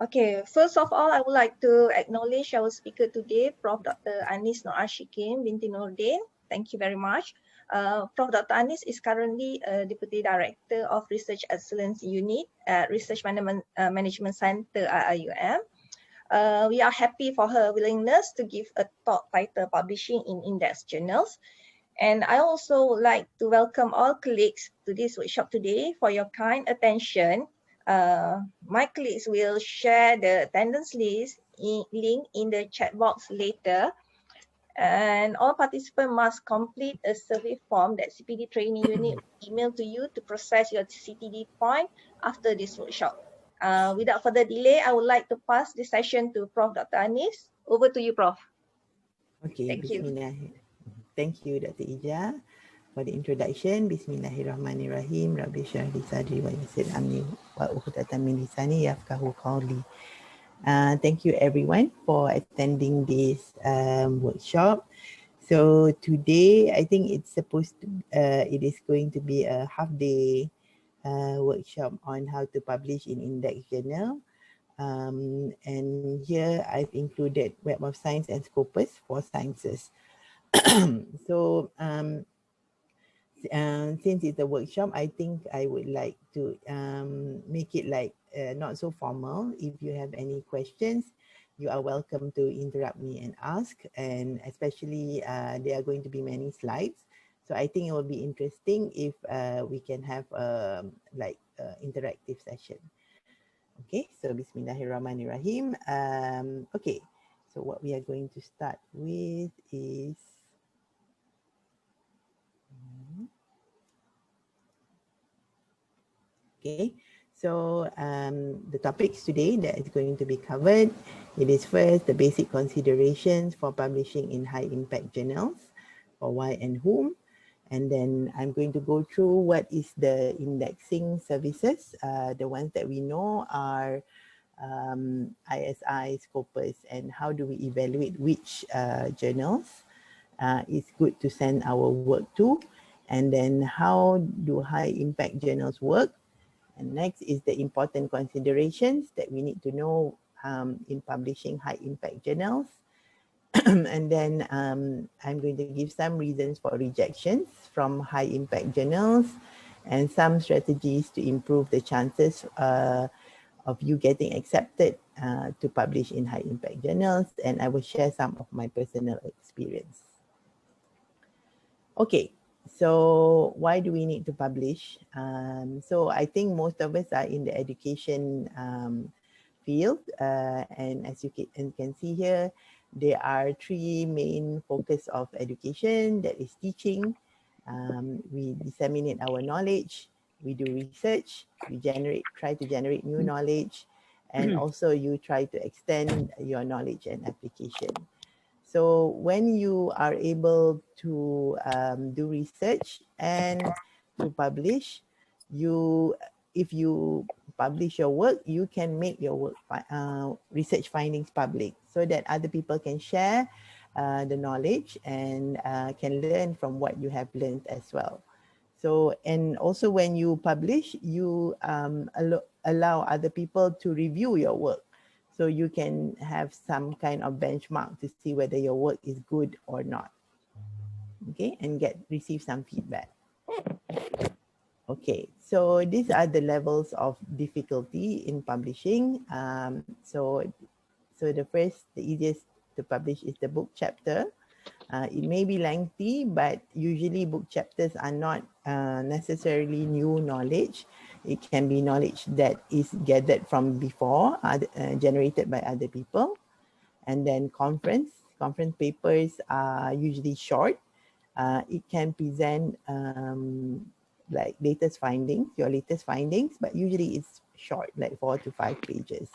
Okay, first of all, I would like to acknowledge our speaker today, Prof. Dr. Anis NORASHIKIN binti NORDIN. Thank you very much. Prof. Dr. Anis is currently a Deputy Director of Research Excellence Unit at Research Management Center IIUM. We are happy for her willingness to give a talk titled Publishing in Index Journals. And I also would like to welcome all colleagues to this workshop today for your kind attention. My colleagues will share the attendance list link in the chat box later. And all participants must complete a survey form that CPD training unit email to you to process your CTD point after this workshop. Without further delay, I would like to pass the session to Prof. Dr. Anis. Over to you, Prof. Okay, Thank you. Thank you, Dr. Ija, for the introduction. Bismillahirrahmanirrahim. Rabbi syrah li sadri wa yassir amri wa uqdatan min lisani yafqahu qawli. Thank you everyone for attending this workshop. So today, I think it's supposed to, it is going to be a half-day workshop on how to publish in index journal. And here I've included Web of Science and Scopus for sciences. So since it's a workshop, I think I would like to make it like not so formal. If you have any questions, you are welcome to interrupt me and ask. And especially there are going to be many slides. So I think it will be interesting if we can have like interactive session. Okay, so Bismillahirrahmanirrahim. Okay, so what we are going to start with is okay, so the topics today that is going to be covered, it is first the basic considerations for publishing in high impact journals, for why and whom. And then I'm going to go through what is the indexing services. The ones that we know are ISI, Scopus, and how do we evaluate which journals is good to send our work to. And then how do high impact journals work? And next is the important considerations that we need to know in publishing high impact journals. And then I'm going to give some reasons for rejections from high impact journals and some strategies to improve the chances of you getting accepted to publish in high impact journals. And I will share some of my personal experience. Okay, so why do we need to publish? So I think most of us are in the education field. And as you can see here, there are three main focus of education, that is teaching. We disseminate our knowledge, we do research, we try to generate new knowledge, and also you try to extend your knowledge and application. So when you are able to do research and to publish, if you publish your work, you can make your work research findings public so that other people can share the knowledge and can learn from what you have learned as well. So, and also when you publish, you allow other people to review your work. So you can have some kind of benchmark to see whether your work is good or not. Okay, and receive some feedback. Okay, so these are the levels of difficulty in publishing. So the first, the easiest to publish is the book chapter. It may be lengthy, but usually book chapters are not necessarily new knowledge. It can be knowledge that is gathered from before, generated by other people. And then conference papers are usually short. It can present like your latest findings, but usually it's short, like 4 to 5 pages.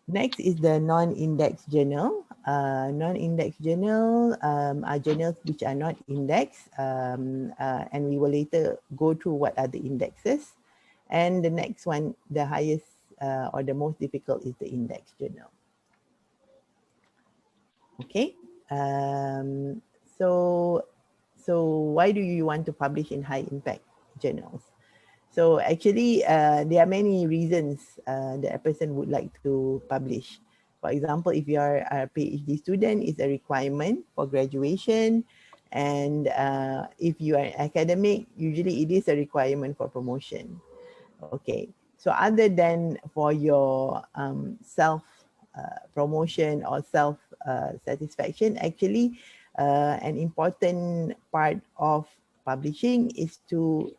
Next is the non-index journal. Non-index journal are journals which are not indexed, and we will later go through what are the indexes. And the next one, the highest or the most difficult is the index journal. Okay, so why do you want to publish in high impact journals? So actually, there are many reasons that a person would like to publish. For example, if you are a PhD student, it's a requirement for graduation. And if you are an academic, usually it is a requirement for promotion. Okay, so other than for your self promotion or self satisfaction, actually an important part of publishing is to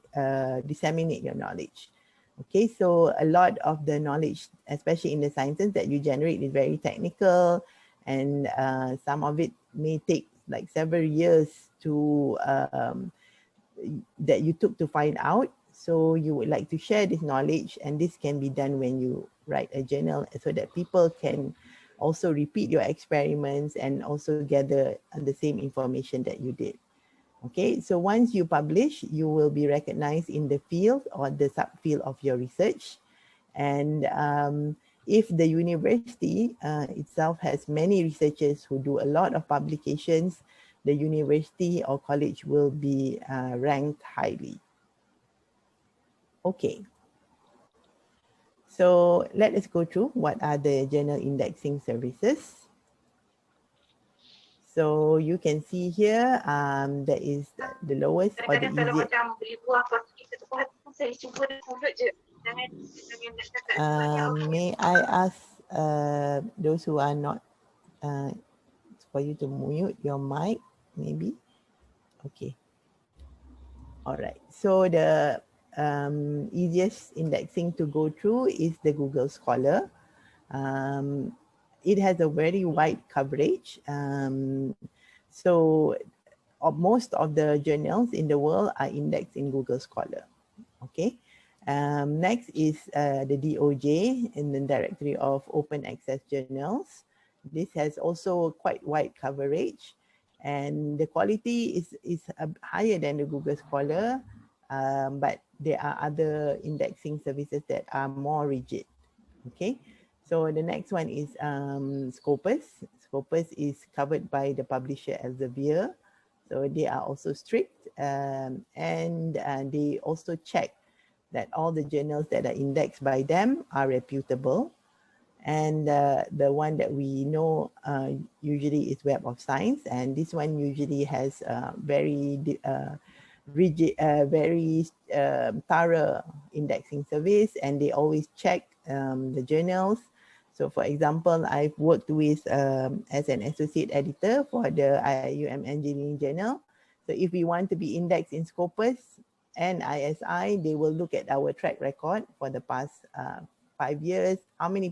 disseminate your knowledge. Okay, so a lot of the knowledge, especially in the sciences that you generate, is very technical, and some of it may take like several years to that you took to find out. So you would like to share this knowledge, and this can be done when you write a journal so that people can also repeat your experiments and also gather the same information that you did. Okay, so once you publish, you will be recognized in the field or the subfield of your research. And if the university itself has many researchers who do a lot of publications, the university or college will be ranked highly. Okay, so let us go through what are the journal indexing services. So you can see here, there is the lowest or the easiest. May I ask those who are not, for you to mute your mic, maybe? Okay. All right. So the easiest indexing to go through is the Google Scholar. It has a very wide coverage. So most of the journals in the world are indexed in Google Scholar. Okay. Next is the DOJ in the Directory of Open Access Journals. This has also quite wide coverage, and the quality is higher than the Google Scholar, but there are other indexing services that are more rigid. Okay, so the next one is Scopus. Scopus is covered by the publisher Elsevier, so they are also strict, and they also check that all the journals that are indexed by them are reputable. And the one that we know usually is Web of Science, and this one usually has very rigid, very thorough indexing service, and they always check the journals. So for example, I've worked with as an associate editor for the IUM Engineering Journal. So if we want to be indexed in Scopus and ISI, they will look at our track record for the past 5 years, how many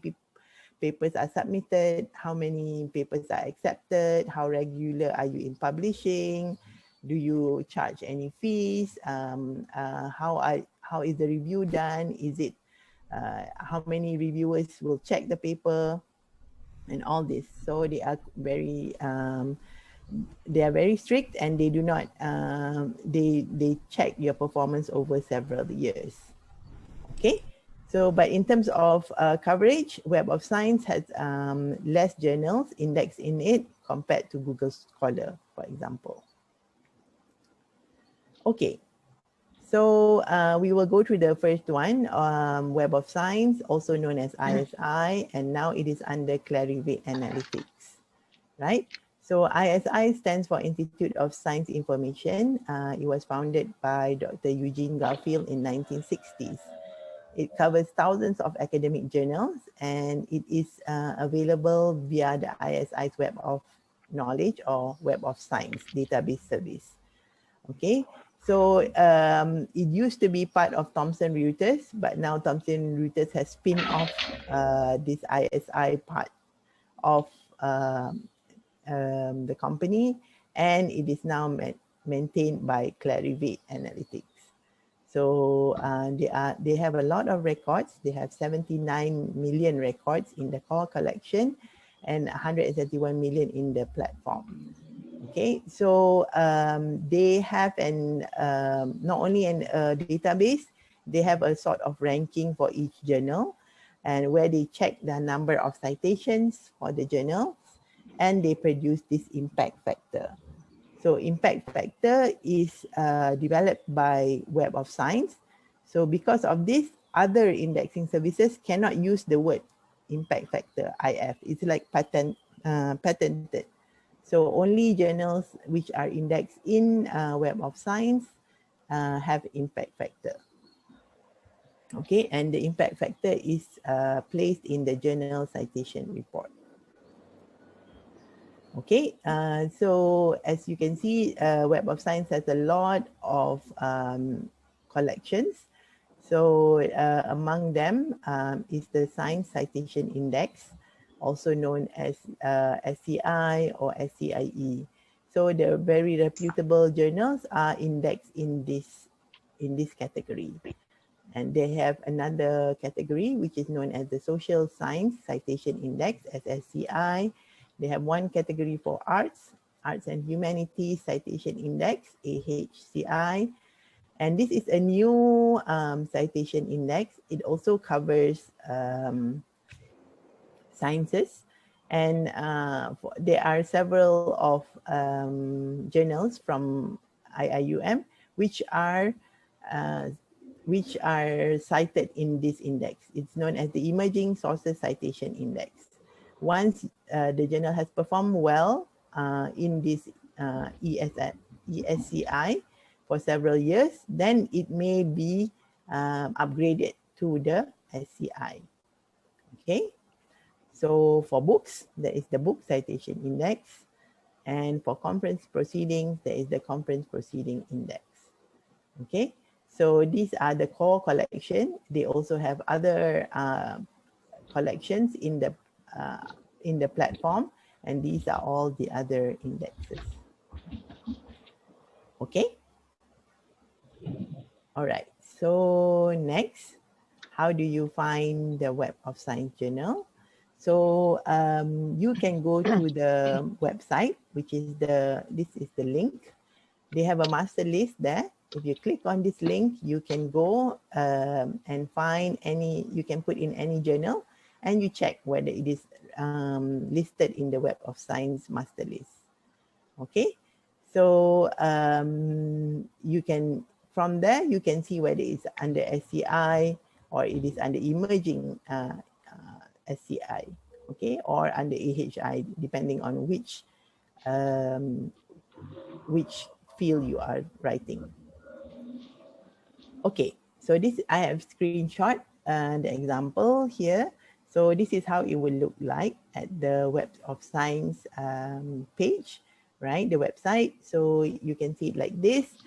papers are submitted, how many papers are accepted, how regular are you in publishing, do you charge any fees, how is the review done, is it, how many reviewers will check the paper, and all this. So they are very strict, and they do not, they check your performance over several years. Okay. So, but in terms of coverage, Web of Science has less journals indexed in it compared to Google Scholar, for example. Okay, so we will go through the first one, Web of Science, also known as ISI, and now it is under Clarivate Analytics, right? So ISI stands for Institute of Science Information. It was founded by Dr. Eugene Garfield in 1960s. It covers thousands of academic journals, and it is available via the ISI's Web of Knowledge or Web of Science database service. Okay, so it used to be part of Thomson Reuters, but now Thomson Reuters has spun off this ISI part of the company, and it is now maintained by Clarivate Analytics. So they have a lot of records. They have 79 million records in the core collection and 131 million in the platform. Okay, so they have not only a database, they have a sort of ranking for each journal, and where they check the number of citations for the journals, and they produce this impact factor. So impact factor is developed by Web of Science. So because of this, other indexing services cannot use the word impact factor, IF. It's like patented. So only journals which are indexed in Web of Science have impact factor. Okay, and the impact factor is placed in the journal citation report. Okay, so as you can see, Web of Science has a lot of collections. So among them is the Science Citation Index, also known as SCI or SCIE. So the very reputable journals are indexed in this category. And they have another category which is known as the Social Science Citation Index, SSCI. They have one category for Arts and Humanities Citation Index, AHCI. And this is a new citation index. It also covers sciences. And there are several of journals from IIUM which are cited in this index. It's known as the Emerging Sources Citation Index. Once the journal has performed well in this ESCI for several years, then it may be upgraded to the SCI. Okay, so for books, there is the Book Citation Index, and for conference proceedings, there is the Conference Proceeding Index. Okay, so these are the core collection. They also have other collections in the platform, and these are all the other indexes. Okay. All right. So next, how do you find the Web of Science journal? So you can go to the website, which is this is the link. They have a master list there. If you click on this link, you can go and find you can put in any journal, and you check whether it is listed in the Web of Science master list. Okay, so you can, from there, you can see whether it's under SCI or it is under emerging SCI, okay, or under AHI, depending on which field you are writing. Okay, so this I have screenshot the example here. So this is how it will look like at the Web of Science page, right? The website. So you can see it like this.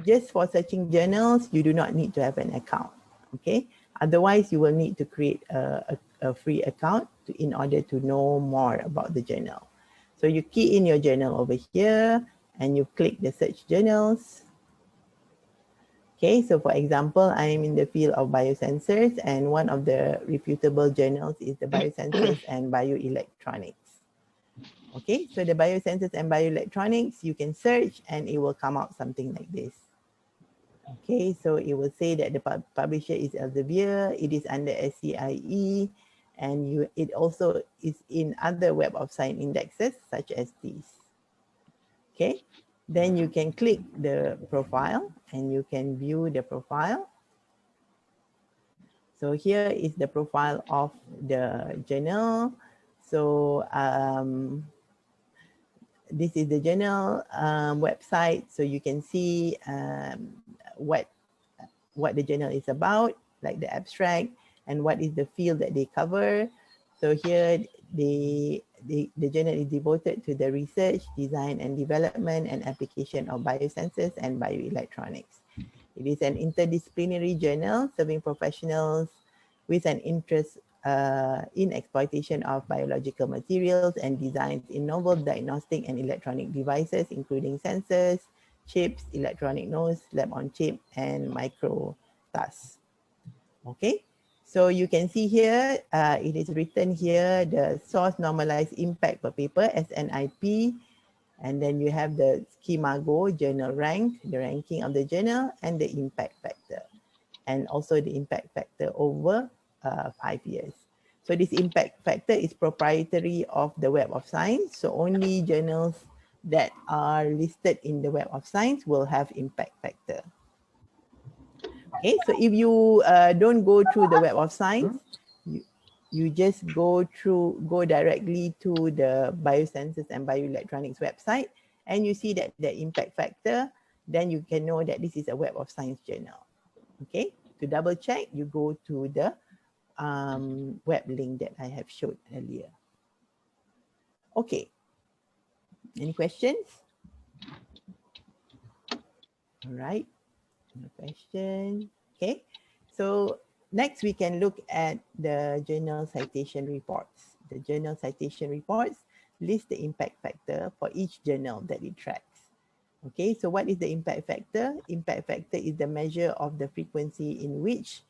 Just for searching journals, you do not need to have an account. Okay, otherwise you will need to create a free account in order to know more about the journal. So you key in your journal over here and you click the search journals. Okay, so for example, I am in the field of biosensors, and one of the reputable journals is the Biosensors and Bioelectronics. Okay, so the Biosensors and Bioelectronics, you can search and it will come out something like this. Okay, so it will say that the publisher is Elsevier, it is under SCIE, and it also is in other Web of Science indexes such as these. Okay, then you can click the profile and you can view the profile. So here is the profile of the journal. So this is the journal website. So you can see what the journal is about, like the abstract, and what is the field that they cover. So here the journal is devoted to the research, design and development and application of biosensors and bioelectronics. It is an interdisciplinary journal serving professionals with an interest in exploitation of biological materials and designs in novel diagnostic and electronic devices, including sensors, chips, electronic nodes, lab on chip, and micro tasks. Okay, so you can see here, it is written here, the source normalized impact per paper, SNIP, and then you have the Schemago journal rank, the ranking of the journal, and the impact factor, and also the impact factor over 5 years. So this impact factor is proprietary of the Web of Science, so only journals that are listed in the Web of Science will have impact factor. Okay, so if you don't go through the Web of Science, you just go directly to the Biosensors and Bioelectronics website, and you see that the impact factor, then you can know that this is a Web of Science journal. Okay, to double check, you go to the web link that I have showed earlier. Okay, any questions? All right, no question. Okay, so next we can look at the journal citation reports. The journal citation reports list the impact factor for each journal that it tracks. Okay, so what is the impact factor? Impact factor is the measure of the frequency in which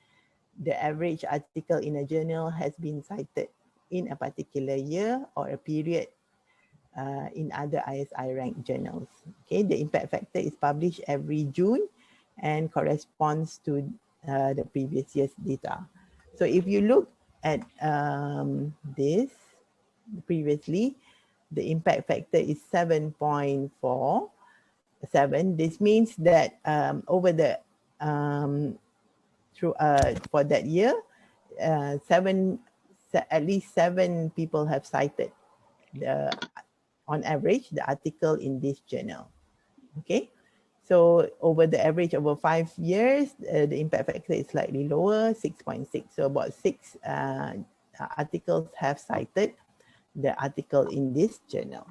the average article in a journal has been cited in a particular year or a period in other ISI ranked journals. Okay, the impact factor is published every June and corresponds to the previous year's data. So if you look at this previously, the impact factor is 7.47. This means that over the for that year, at least 7 people have cited on average the article in this journal. Okay, so over the average over 5 years, the impact factor is slightly lower, 6.6. So about 6 articles have cited the article in this journal.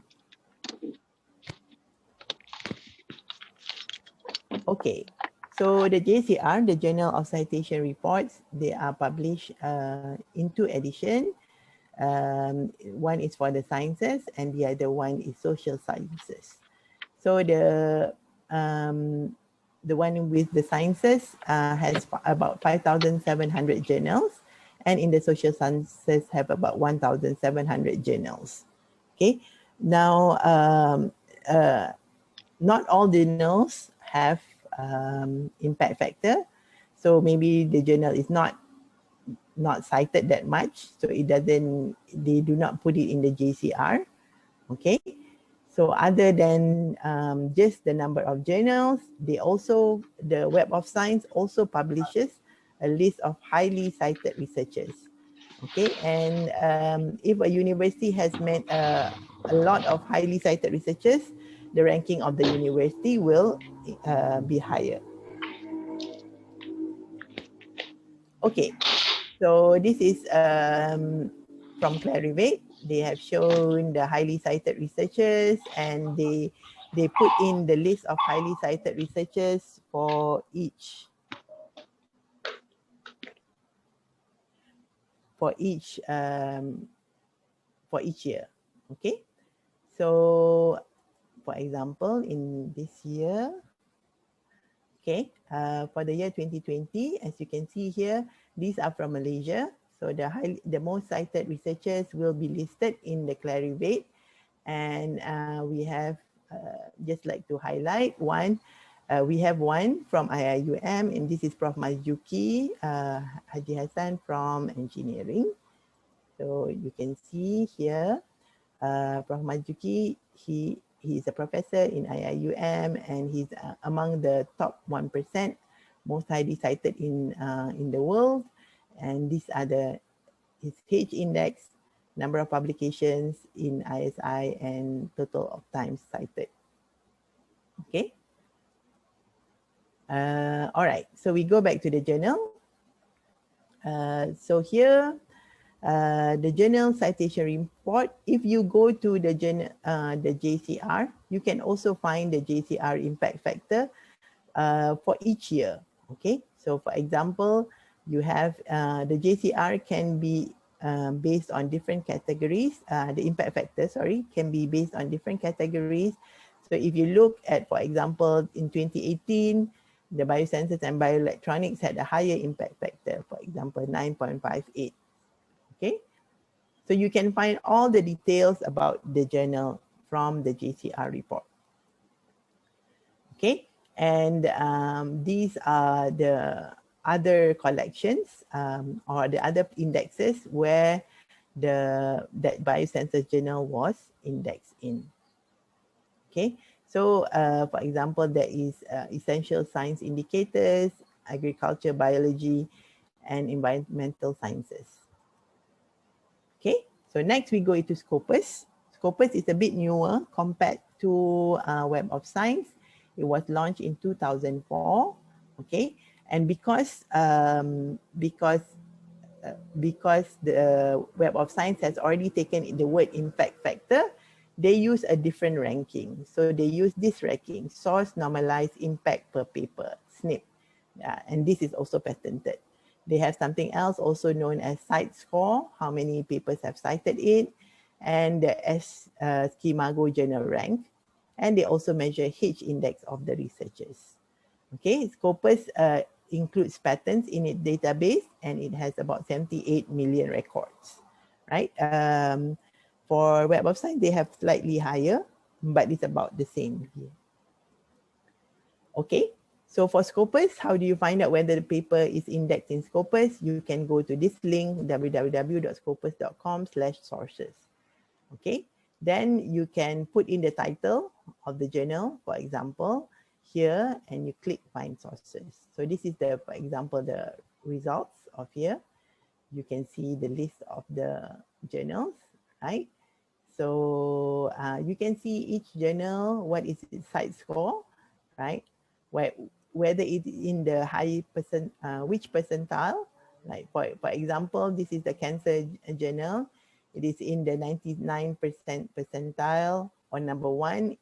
Okay, so the JCR, the Journal of Citation Reports, they are published in 2 editions. One is for the sciences and the other one is social sciences. So the one with the sciences has about 5,700 journals, and in the social sciences have about 1,700 journals. Okay, now not all journals have impact factor, so maybe the journal is not cited that much, so they do not put it in the JCR. Okay, so other than just the number of journals, the Web of Science also publishes a list of highly cited researchers. Okay, and if a university has made a lot of highly cited researchers, the ranking of the university will be higher. Okay, so this is from Clarivate. They have shown the highly cited researchers, and they put in the list of highly cited researchers for each year. Okay, so for example, in this year, okay, for the year 2020, as you can see here, these are from Malaysia. So the most cited researchers will be listed in the Clarivate, and we have just like to highlight one. We have one from IIUM, and this is Prof. Mazuki Haji Hassan from engineering. So you can see here, Prof. Mazuki, he is a professor in IIUM, and he's among the top 1% most highly cited in the world. And these are his H index, number of publications in ISI, and total of times cited. Okay. All right, so we go back to the journal. So here, the journal citation report, if you go to the JCR, you can also find the JCR impact factor for each year. Okay, so for example, you have the JCR can be based on different categories. The impact factor, sorry, can be based on different categories. So if you look at, for example, in 2018, the biosensors and bioelectronics had a higher impact factor, for example, 9.58. Okay, so you can find all the details about the journal from the JCR report. Okay, and these are the other collections or the other indexes where that biosensors journal was indexed in. Okay, so for example, there is essential science indicators, agriculture, biology, and environmental sciences. Okay, so next we go into Scopus. Scopus is a bit newer compared to Web of Science. It was launched in 2004. Okay, and because the Web of Science has already taken the word impact factor, they use a different ranking. So they use this ranking, source normalized impact per paper, SNP. And this is also patented. They have something else also known as cite score, how many papers have cited it, and the Schemago journal rank. And they also measure H index of the researchers. Okay, Scopus includes patents in its database, and it has about 78 million records, right? For Web of Science, they have slightly higher, but it's about the same here. Okay, so for Scopus, how do you find out whether the paper is indexed in Scopus? You can go to this link, www.scopus.com/sources. Okay, then you can put in the title of the journal, for example, here, and you click find sources. So this is the, for example, the results of here. You can see the list of the journals, right? So you can see each journal, what is its cite score, right? Whether it is in the which percentile, like for example, this is the cancer journal. It is in the 99% percentile or number 1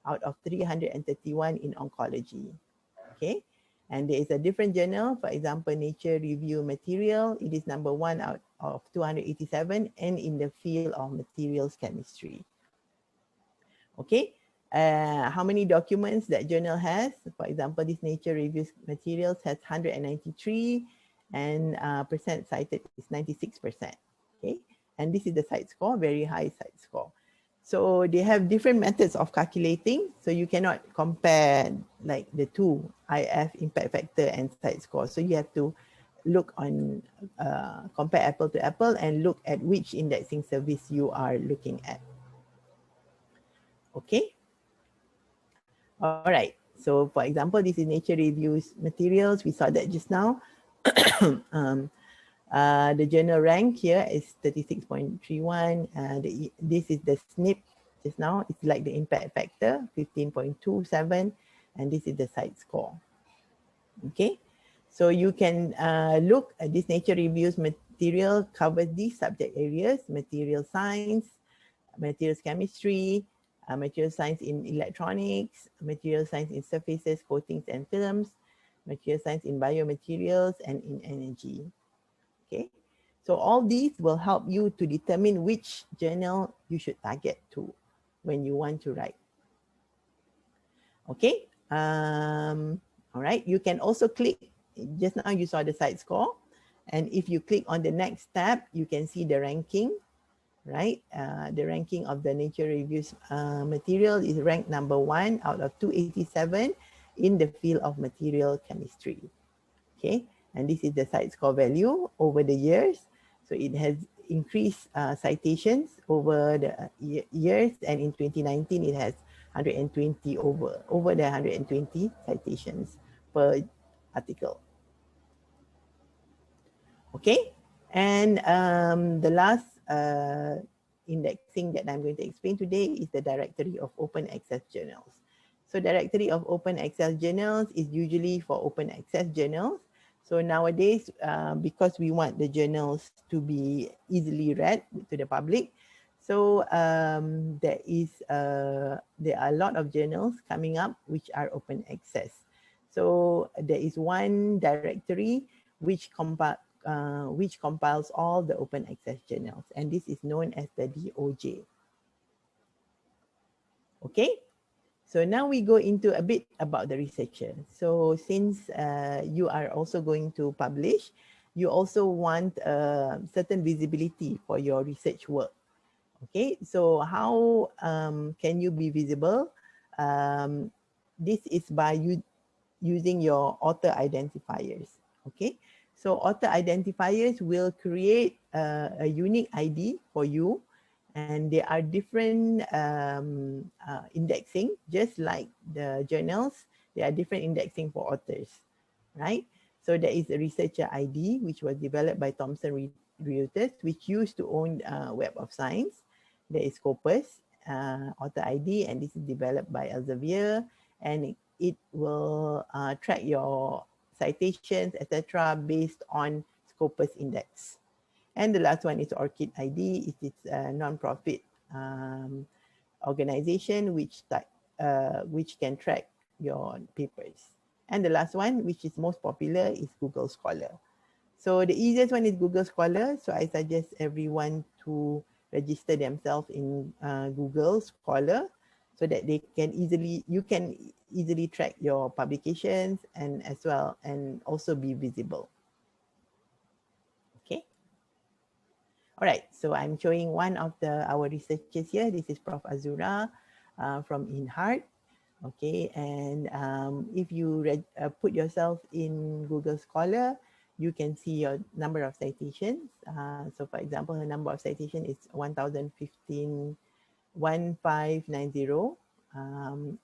out of 331 in oncology. Okay, and there is a different journal, for example, Nature Review Material. It is number 1 out of 287 and in the field of materials chemistry. Okay, how many documents that journal has? For example, this Nature Review Materials has 193 and percent cited is 96%. Okay, and this is the cite score, very high cite score. So they have different methods of calculating. So you cannot compare like the two, IF, impact factor, and cite score. So you have to look on, compare apple to apple and look at which indexing service you are looking at. Okay. All right. So for example, this is Nature Reviews Materials. We saw that just now. The journal rank here is 36.31. This is the SNP just now. It's like the impact factor, 15.27. And this is the cite score. Okay. So you can look at this Nature Reviews Material covers these subject areas: material science, materials chemistry, material science in electronics, material science in surfaces, coatings and films, material science in biomaterials, and in energy. Okay, so all these will help you to determine which journal you should target to when you want to write. Okay, all right, you can also click, just now you saw the cite score, and if you click on the next tab, you can see the ranking, right? The ranking of the Nature Reviews material is ranked number 1 out of 287 in the field of material chemistry. Okay, and this is the cite score value over the years. So it has increased citations over the years, and in 2019 it has 120 over the 120 citations per article. Okay, and the last indexing that I'm going to explain today is the directory of open access journals. So directory of open access journals is usually for open access journals. So nowadays, because we want the journals to be easily read to the public, so there are a lot of journals coming up which are open access. So there is one directory which compiles all the open access journals, and this is known as the DOJ. Okay. So now we go into a bit about the researcher. So since you are also going to publish, you also want certain visibility for your research work. Okay, so how can you be visible? This is by using your author identifiers. Okay, so author identifiers will create a unique ID for you. And there are different indexing, just like the journals, there are different indexing for authors, right? So there is a researcher ID, which was developed by Thomson Reuters, which used to own Web of Science. There is Scopus, author ID, and this is developed by Elsevier, and it will track your citations, etc., based on Scopus Index. And the last one is Orcid ID. It is a non-profit organization which can track your papers. And the last one, which is most popular, is Google Scholar. So the easiest one is Google Scholar. So I suggest everyone to register themselves in Google Scholar so that you can easily track your publications and as well, and also be visible. Okay. All right, so I'm showing one of our researchers here. This is Prof. Azura from InHeart. Okay, and if you put yourself in Google Scholar, you can see your number of citations. So for example, her number of citations is 1590.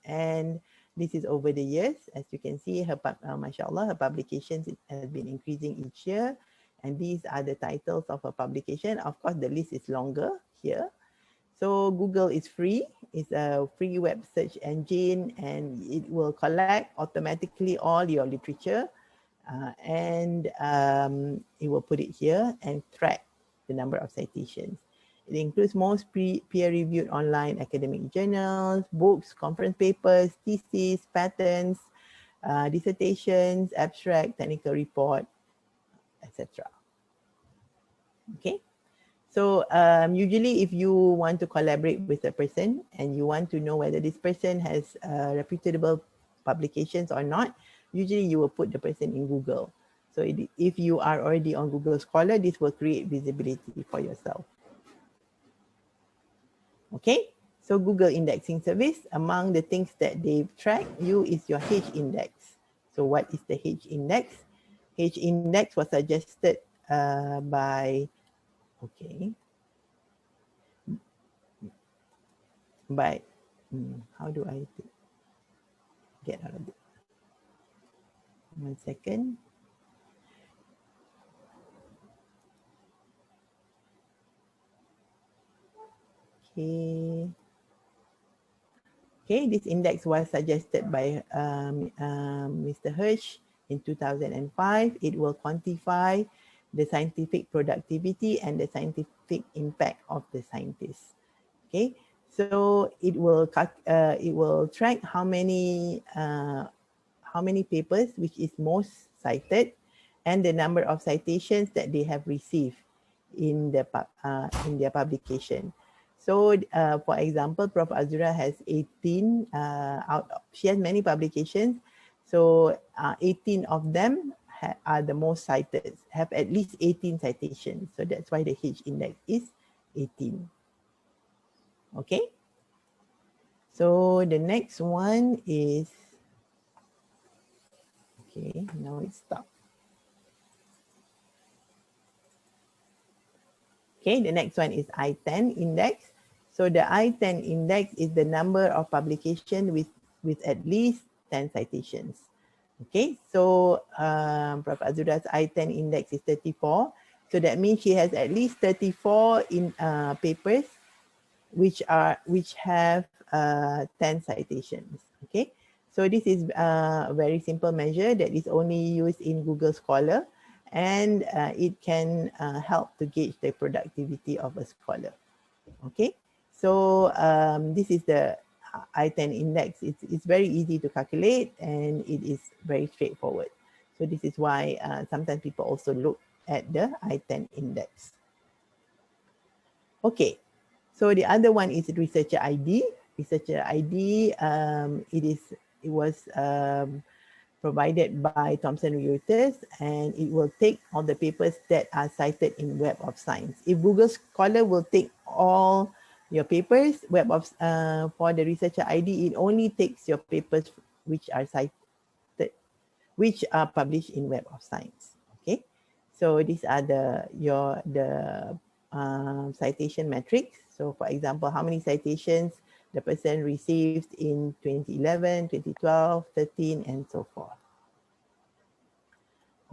And this is over the years. As you can see, mashallah, her publications has been increasing each year. And these are the titles of her publication. Of course, the list is longer here. So Google is free. It's a free web search engine, and it will collect automatically all your literature, and it will put it here and track the number of citations. It includes most peer-reviewed online academic journals, books, conference papers, theses, patents, dissertations, abstract, technical report, etc. Okay. So usually if you want to collaborate with a person and you want to know whether this person has reputable publications or not, usually you will put the person in Google. So if you are already on Google Scholar, this will create visibility for yourself. Okay, so Google Indexing Service, among the things that they track you is your H index. So what is the H index? H index was suggested by how do I get out of it? 1 second. Okay. Okay, this index was suggested by Mr. Hirsch in 2005. It will quantify the scientific productivity and the scientific impact of the scientists. Okay, so it will track how many papers which is most cited and the number of citations that they have received in their publication. So for example, Prof. Azura has 18 she has many publications. So 18 of them are the most cited, have at least 18 citations. So that's why the H index is 18. Okay. So the next one is, okay, now it's stopped. Okay, the next one is I10 Index. So the I10 Index is the number of publications with at least 10 citations. Okay, so Prof. Azura's I10 Index is 34. So that means she has at least 34 papers which have 10 citations. Okay, so this is a very simple measure that is only used in Google Scholar, and it can help to gauge the productivity of a scholar. Okay, so this is the I10 index. It's very easy to calculate and it is very straightforward. So this is why sometimes people also look at the I10 index. Okay, so the other one is researcher ID. Researcher ID, it was provided by Thomson Reuters, and it will take all the papers that are cited in Web of Science. If Google Scholar will take all your papers, for the researcher ID, it only takes your papers which are cited, which are published in Web of Science. Okay, so these are the citation metrics. So for example, how many citations the person received in 2011, 2012, 13, and so forth.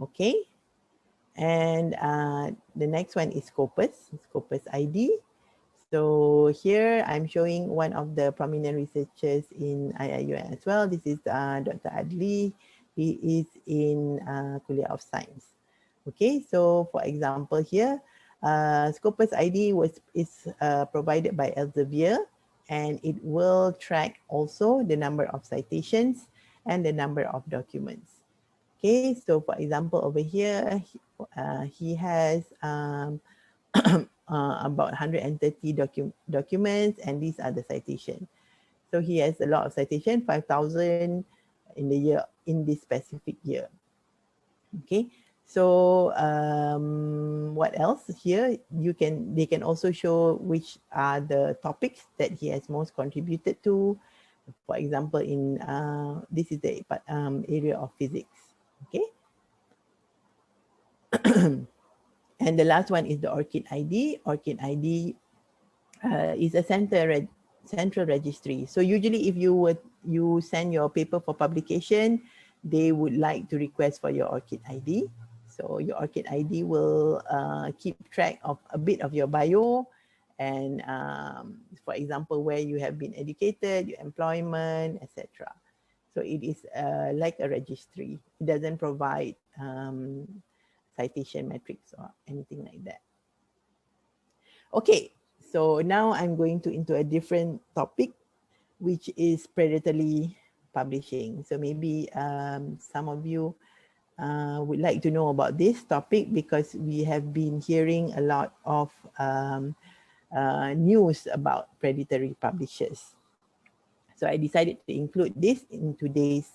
Okay. And the next one is Scopus Id. So here I'm showing one of the prominent researchers in IIUM as well. This is Dr. Adli. He is in Kuliah of Science. Okay, so for example here, Scopus ID is provided by Elsevier, and it will track also the number of citations and the number of documents. Okay, so for example over here, he has about 130 documents, and these are the citation. So he has a lot of citation, 5,000 in the year, in this specific year. Okay, so what else here? They can also show which are the topics that he has most contributed to. For example, in this is the area of physics. Okay. And the last one is the Orcid ID. Orcid ID is a central registry. So usually if you send your paper for publication, they would like to request for your Orcid ID. So your Orcid ID will keep track of a bit of your bio, and for example, where you have been educated, your employment, etc. So it is like a registry. It doesn't provide citation metrics or anything like that. Okay, so now I'm going into a different topic, which is predatory publishing. So maybe some of you would like to know about this topic, because we have been hearing a lot of news about predatory publishers. So I decided to include this in today's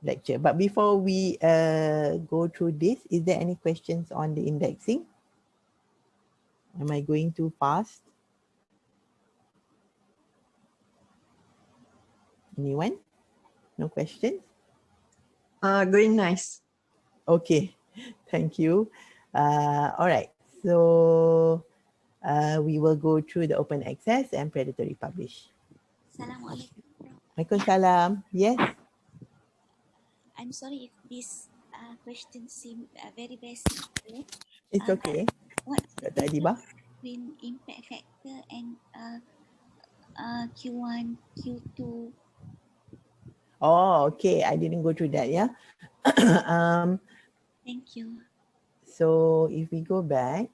lecture. But before we go through this, is there any questions on the indexing? Am I going too fast? Anyone? No questions? Going nice. Okay, thank you. All right, so we will go through the open access and predatory publish. Assalamualaikum. Waalaikumsalam. Yes. I'm sorry if this question seems very basic. It's okay. What's the Dr. Adiba? difference between impact factor and Q1, Q2? Oh, okay. I didn't go through that, yeah. Thank you. So if we go back,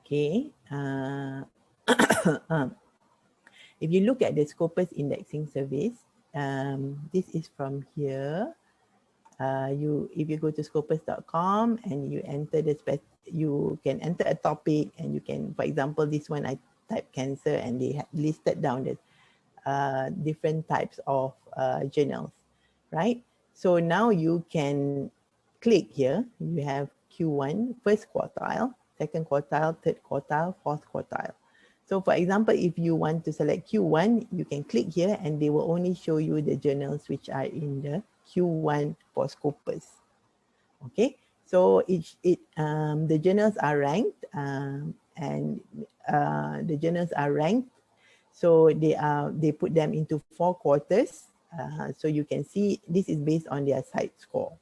okay. If you look at the Scopus indexing service, this is from here. If you go to scopus.com and you enter you can enter a topic, and you can, for example, this one I type cancer, and they listed down the different types of journals, right? So now you can click here. You have Q1, first quartile, second quartile, third quartile, fourth quartile. So for example, if you want to select Q1, you can click here, and they will only show you the journals which are in the Q1 for Scopus. Okay, so the journals are ranked, and the journals are ranked. So they put them into 4 quarters. So you can see this is based on their site score.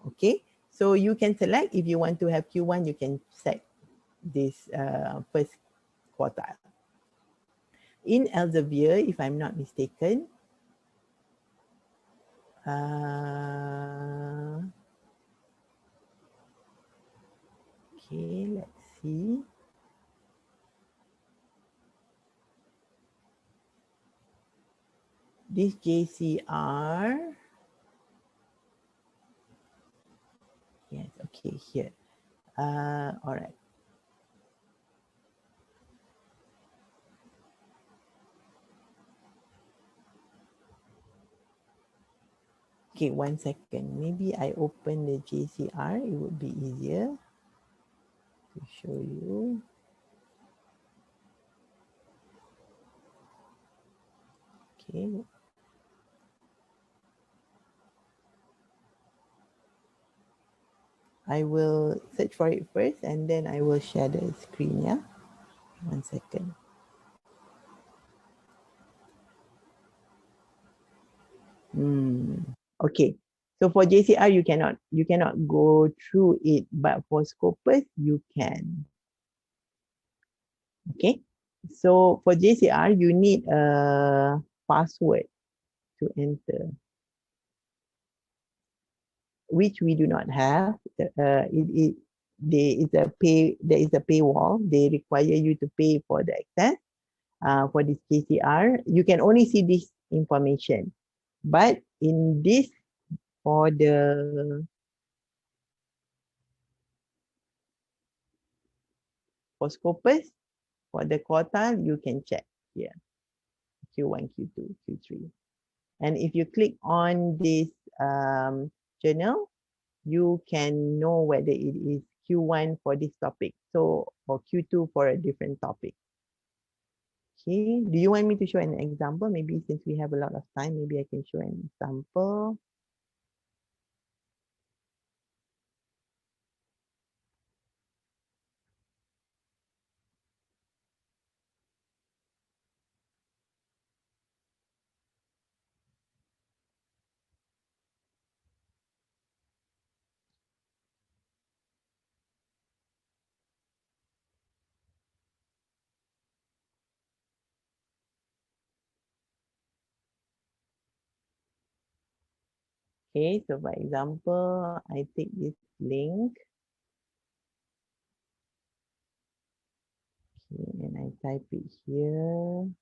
Okay, so you can select, if you want to have Q1, you can set this first quartile. In Elsevier, if I'm not mistaken, okay, let's see. This JCR, yes, okay, here. All right. Okay, 1 second. Maybe I open the JCR. It would be easier to show you. Okay. I will search for it first and then I will share the screen, yeah? 1 second. Okay. So for JCR, you cannot go through it, but for Scopus, you can. Okay. So for JCR, you need a password to enter, which we do not have. There is a paywall. They require you to pay for the access. For this JCR, you can only see this information. But in this, for the Scopus, for the quartile, you can check here, Q1, Q2, Q3. And if you click on this journal, you can know whether it is Q1 for this topic, so or Q2 for a different topic. Okay, do you want me to show an example? Maybe since we have a lot of time, maybe I can show an example. Okay, so for example, I take this link. Okay, and I type it here.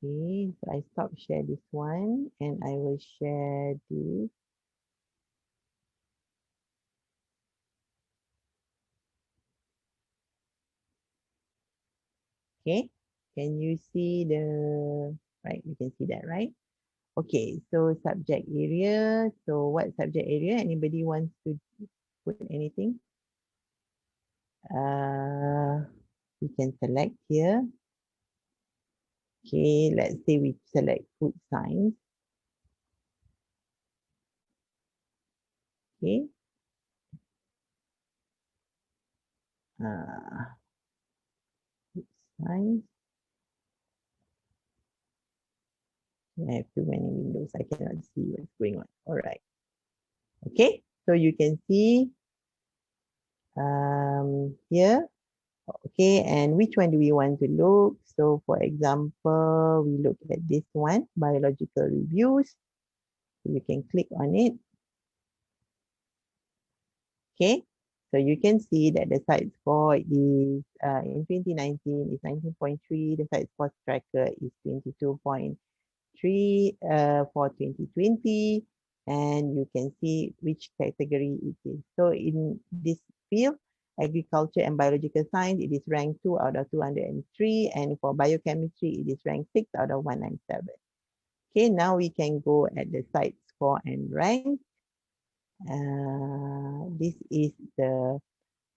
Okay, so I stop share this one and I will share this. Okay, can you see the, right, you can see that, right? Okay, so subject area. So what subject area? Anybody wants to put anything? We can select here. Okay, let's say we select food science. Okay. Food science. I have too many windows. I cannot see what's going on. All right. Okay, so you can see here. Okay, and which one do we want to look? So for example, we look at this one, biological reviews. So you can click on it. Okay, so you can see that the site score is in 2019 is 19.3. The site score tracker is 22.3 for 2020. And you can see which category it is. So in this field, agriculture and biological science, it is ranked 2 out of 203. And for biochemistry, it is ranked 6 out of 197. Okay, now we can go at the site score and rank. This is the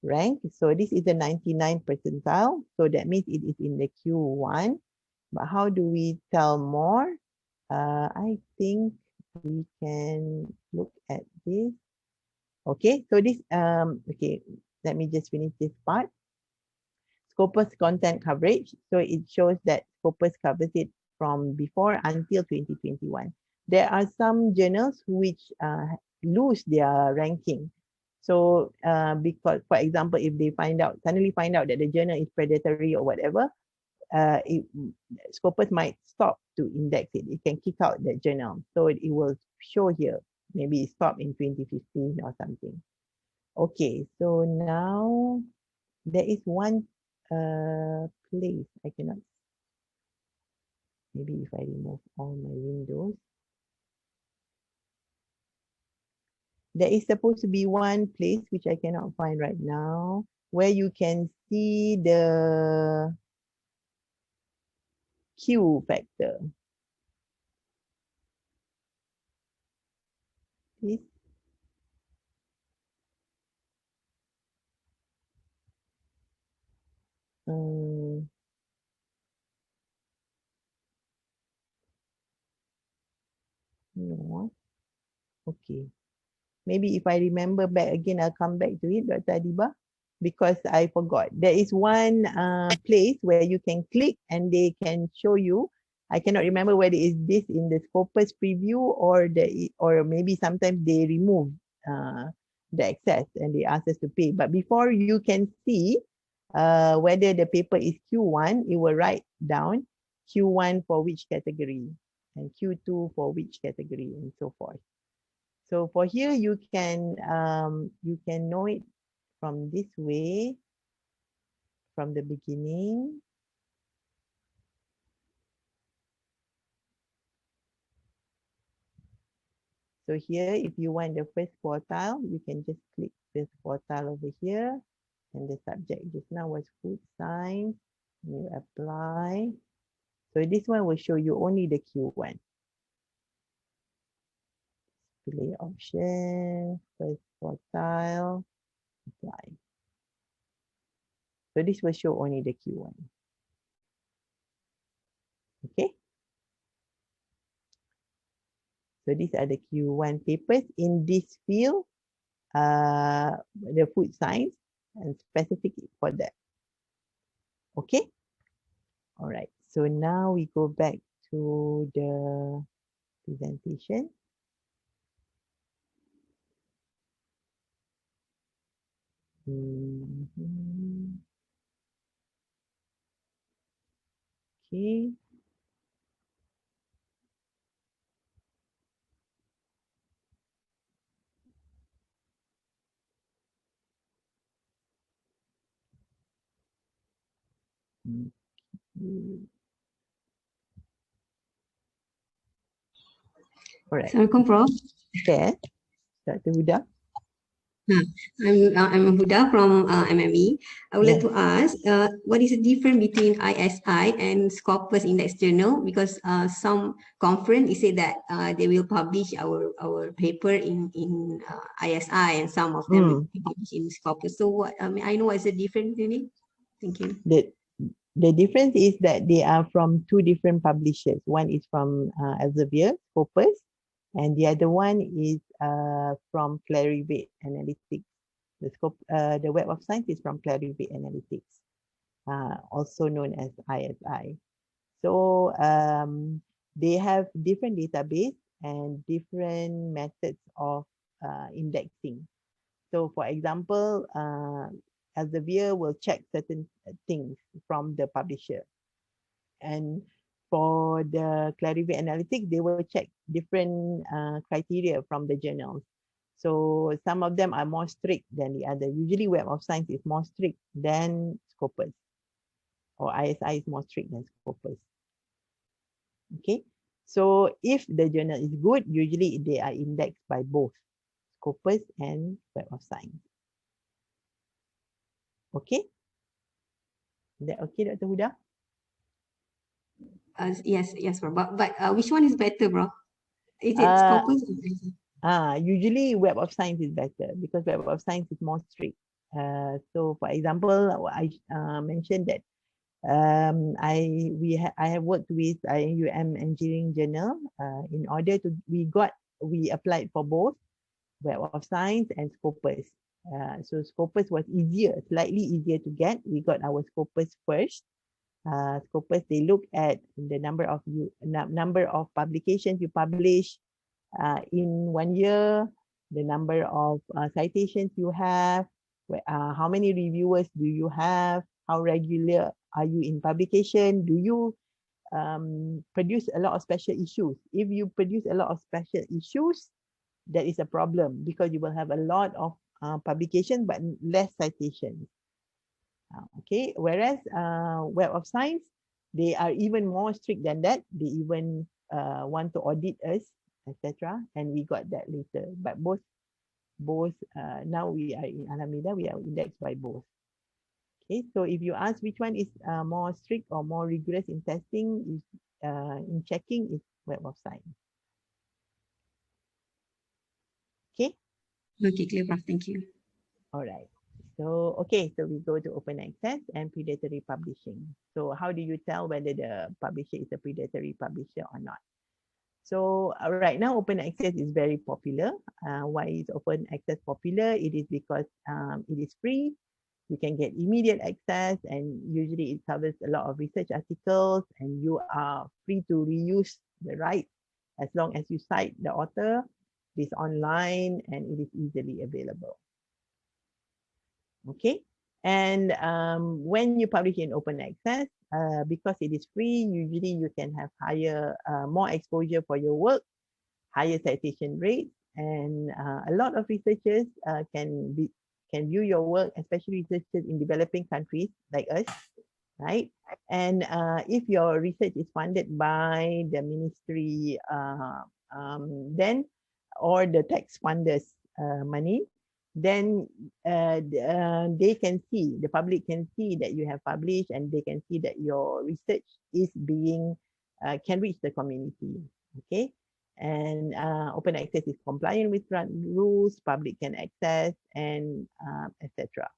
rank. So this is the 99 percentile. So that means it is in the Q1. But how do we tell more? I think we can look at this. Okay, so this, okay, let me just finish this part. Scopus content coverage. So it shows that Scopus covers it from before until 2021. There are some journals which lose their ranking. So because, for example, if they suddenly find out that the journal is predatory or whatever, Scopus might stop to index it. It can kick out that journal. So it will show here. Maybe it stopped in 2015 or something. Okay, so now there is one place I cannot. Maybe if I remove all my windows. There is supposed to be one place which I cannot find right now where you can see the Q factor. Please. No. Okay. Maybe if I remember back again, I'll come back to it, Dr. Adiba, because I forgot. There is one place where you can click and they can show you. I cannot remember whether it's this in the Scopus preview or maybe sometimes they remove the access and they ask us to pay. But before you can see whether the paper is Q1, it will write down Q1 for which category and Q2 for which category and so forth. So for here, you can know it from this way, from the beginning. So here, if you want the first quartile, you can just click this quartile over here, and the subject just now was food science. You apply. So this one will show you only the Q1. Play option, first quartile, apply. So this will show only the Q1. Okay. So these are the Q1 papers in this field, the food science, and specific for that. Okay. All right. So now we go back to the presentation. Okay. All right. Assalamualaikum, Prof. Yes, Dr. Huda. I'm Huda from MME. I would like Yeah. to ask, what is the difference between ISI and Scopus Index Journal? Because some conference they say that they will publish our paper in ISI, and some of them will be published in Scopus. So what I know what's the difference really? Thank you. The difference is that they are from two different publishers. One is from Elsevier, Corpus, and the other one is from Clarivate Analytics. The Web of Science is from Clarivate Analytics, also known as ISI. So they have different database and different methods of indexing. So for example, Elsevier will check certain things from the publisher. And for the Clarivate Analytics, they will check different criteria from the journals. So some of them are more strict than the other. Usually Web of Science is more strict than Scopus, or ISI is more strict than Scopus. Okay, so if the journal is good, usually they are indexed by both Scopus and Web of Science. Okay, is that okay, Dr. Huda? Yes, Bro. But which one is better, Bro? Is it Scopus? Usually Web of Science is better because Web of Science is more strict. So for example, I mentioned that I have worked with IUM Engineering Journal. In order to we applied for both Web of Science and Scopus. So Scopus was slightly easier to get. We got our Scopus first. Scopus, they look at the number of publications you publish in 1 year, the number of citations you have, how many reviewers do you have, how regular are you in publication, do you produce a lot of special issues. If you produce a lot of special issues, that is a problem because you will have a lot of publication but less citations. Okay, whereas Web of Science, they are even more strict than that. They even want to audit us, etc. And we got that later. But both now we are in Alhamdulillah, we are indexed by both. Okay, so if you ask which one is more strict or more rigorous in testing, is in checking, is Web of Science. Okay. Okay, clear, Prof. Thank you. All right. So, okay, so we go to open access and predatory publishing. So how do you tell whether the publisher is a predatory publisher or not? So right now, open access is very popular. Why is open access popular? It is because it is free. You can get immediate access, and usually it covers a lot of research articles, and you are free to reuse the rights as long as you cite the author. It is online and it is easily available. Okay, and when you publish in open access, because it is free, usually you can have more exposure for your work, higher citation rates, and a lot of researchers can view your work, especially researchers in developing countries like us, right? And if your research is funded by the ministry, then or the tax funders money, then they can see, the public can see that you have published, and they can see that your research is being can reach the community. Okay, and open access is compliant with rules, public can access, and etc.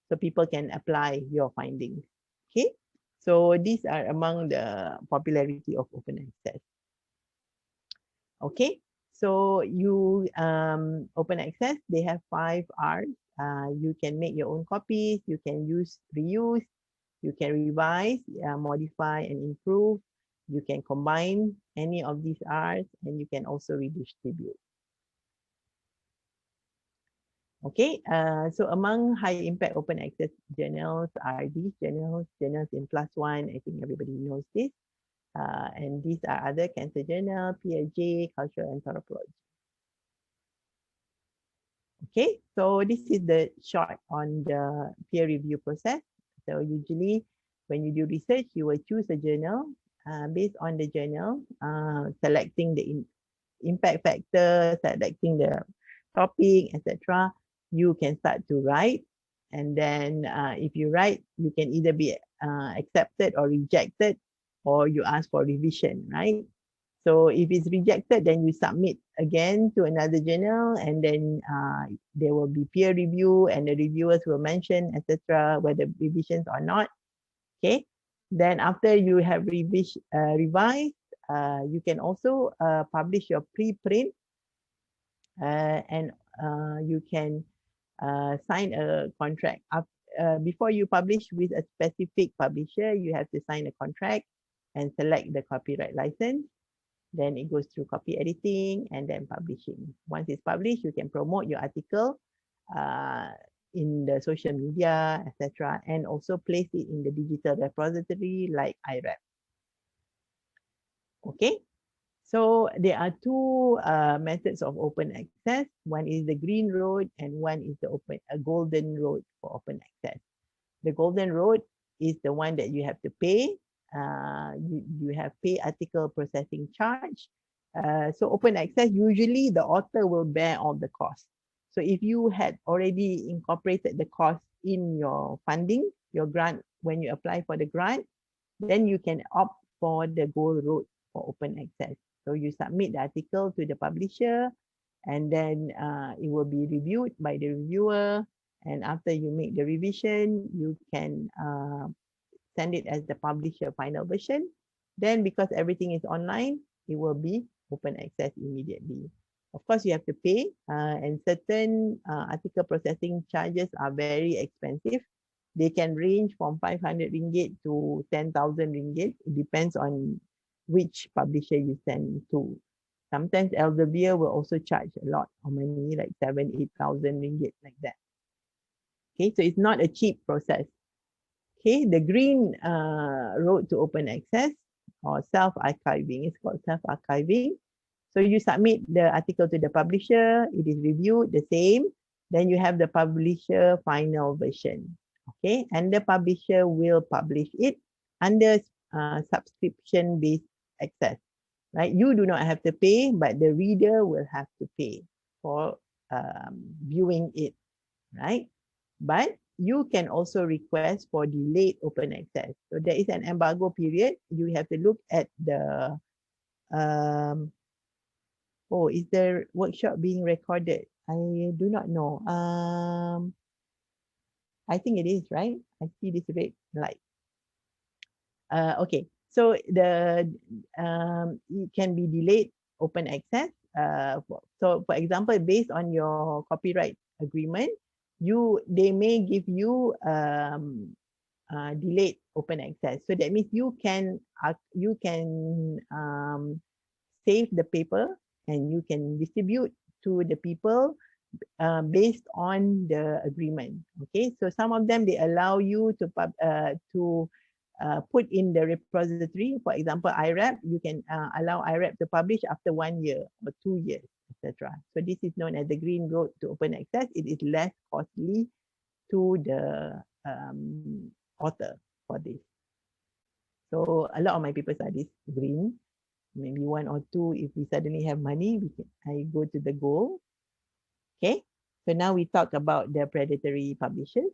So people can apply your findings. Okay, so these are among the popularity of open access. Okay, so you open access, they have 5 R's. You can make your own copies, you can reuse, you can revise, modify, and improve. You can combine any of these R's, and you can also redistribute. Okay, so among high impact open access journals are these journals in +1. I think everybody knows this. And these are other cancer journal, PLJ, cultural anthropology. Okay, so this is the short on the peer review process. So usually when you do research, you will choose a journal. Based on the journal, selecting the impact factor, selecting the topic, etc. You can start to write. And then if you write, you can either be accepted or rejected, or you ask for revision, right? So if it's rejected, then you submit again to another journal, and then there will be peer review, and the reviewers will mention, etc., whether revisions or not. Okay. Then after you have revised, you can also publish your preprint, and you can sign a contract. Before you publish with a specific publisher, you have to sign a contract and select the copyright license. Then it goes through copy editing and then publishing. Once it's published, you can promote your article in the social media, etc., and also place it in the digital repository like iRep. Okay, so there are 2 methods of open access. One is the green road, and one is the golden road for open access. The golden road is the one that you have to pay. You have pay article processing charge. So open access, usually the author will bear all the costs. So if you had already incorporated the cost in your funding, your grant, when you apply for the grant, then you can opt for the gold road for open access. So you submit the article to the publisher, and then it will be reviewed by the reviewer. And after you make the revision, you can send it as the publisher final version. Then because everything is online, it will be open access immediately. Of course, you have to pay, and certain article processing charges are very expensive. They can range from 500 ringgit to 10,000 ringgit. It depends on which publisher you send to. Sometimes Elsevier will also charge a lot of money, like 7,000-8,000 ringgit, like that. Okay, so it's not a cheap process. Okay, the green road to open access or self-archiving, it's called self-archiving. So you submit the article to the publisher, it is reviewed the same, then you have the publisher final version. Okay, and the publisher will publish it under subscription-based access, right? You do not have to pay, but the reader will have to pay for viewing it, right? But you can also request for delayed open access. So there is an embargo period. You have to look at the, is the workshop being recorded? I do not know. I think it is, right? I see this red light. Okay, so it can be delayed open access. So for example, based on your copyright agreement, they may give you delayed open access. So that means you can save the paper and you can distribute to the people based on the agreement. Okay, so some of them, they allow you to put in the repository. For example, IRAP, you can allow IRAP to publish after 1 year or 2 years, etc. So this is known as the green road to open access. It is less costly to the author for this. So a lot of my papers are this green. Maybe 1 or 2, if we suddenly have money, I go to the gold. Okay, so now we talk about the predatory publishers.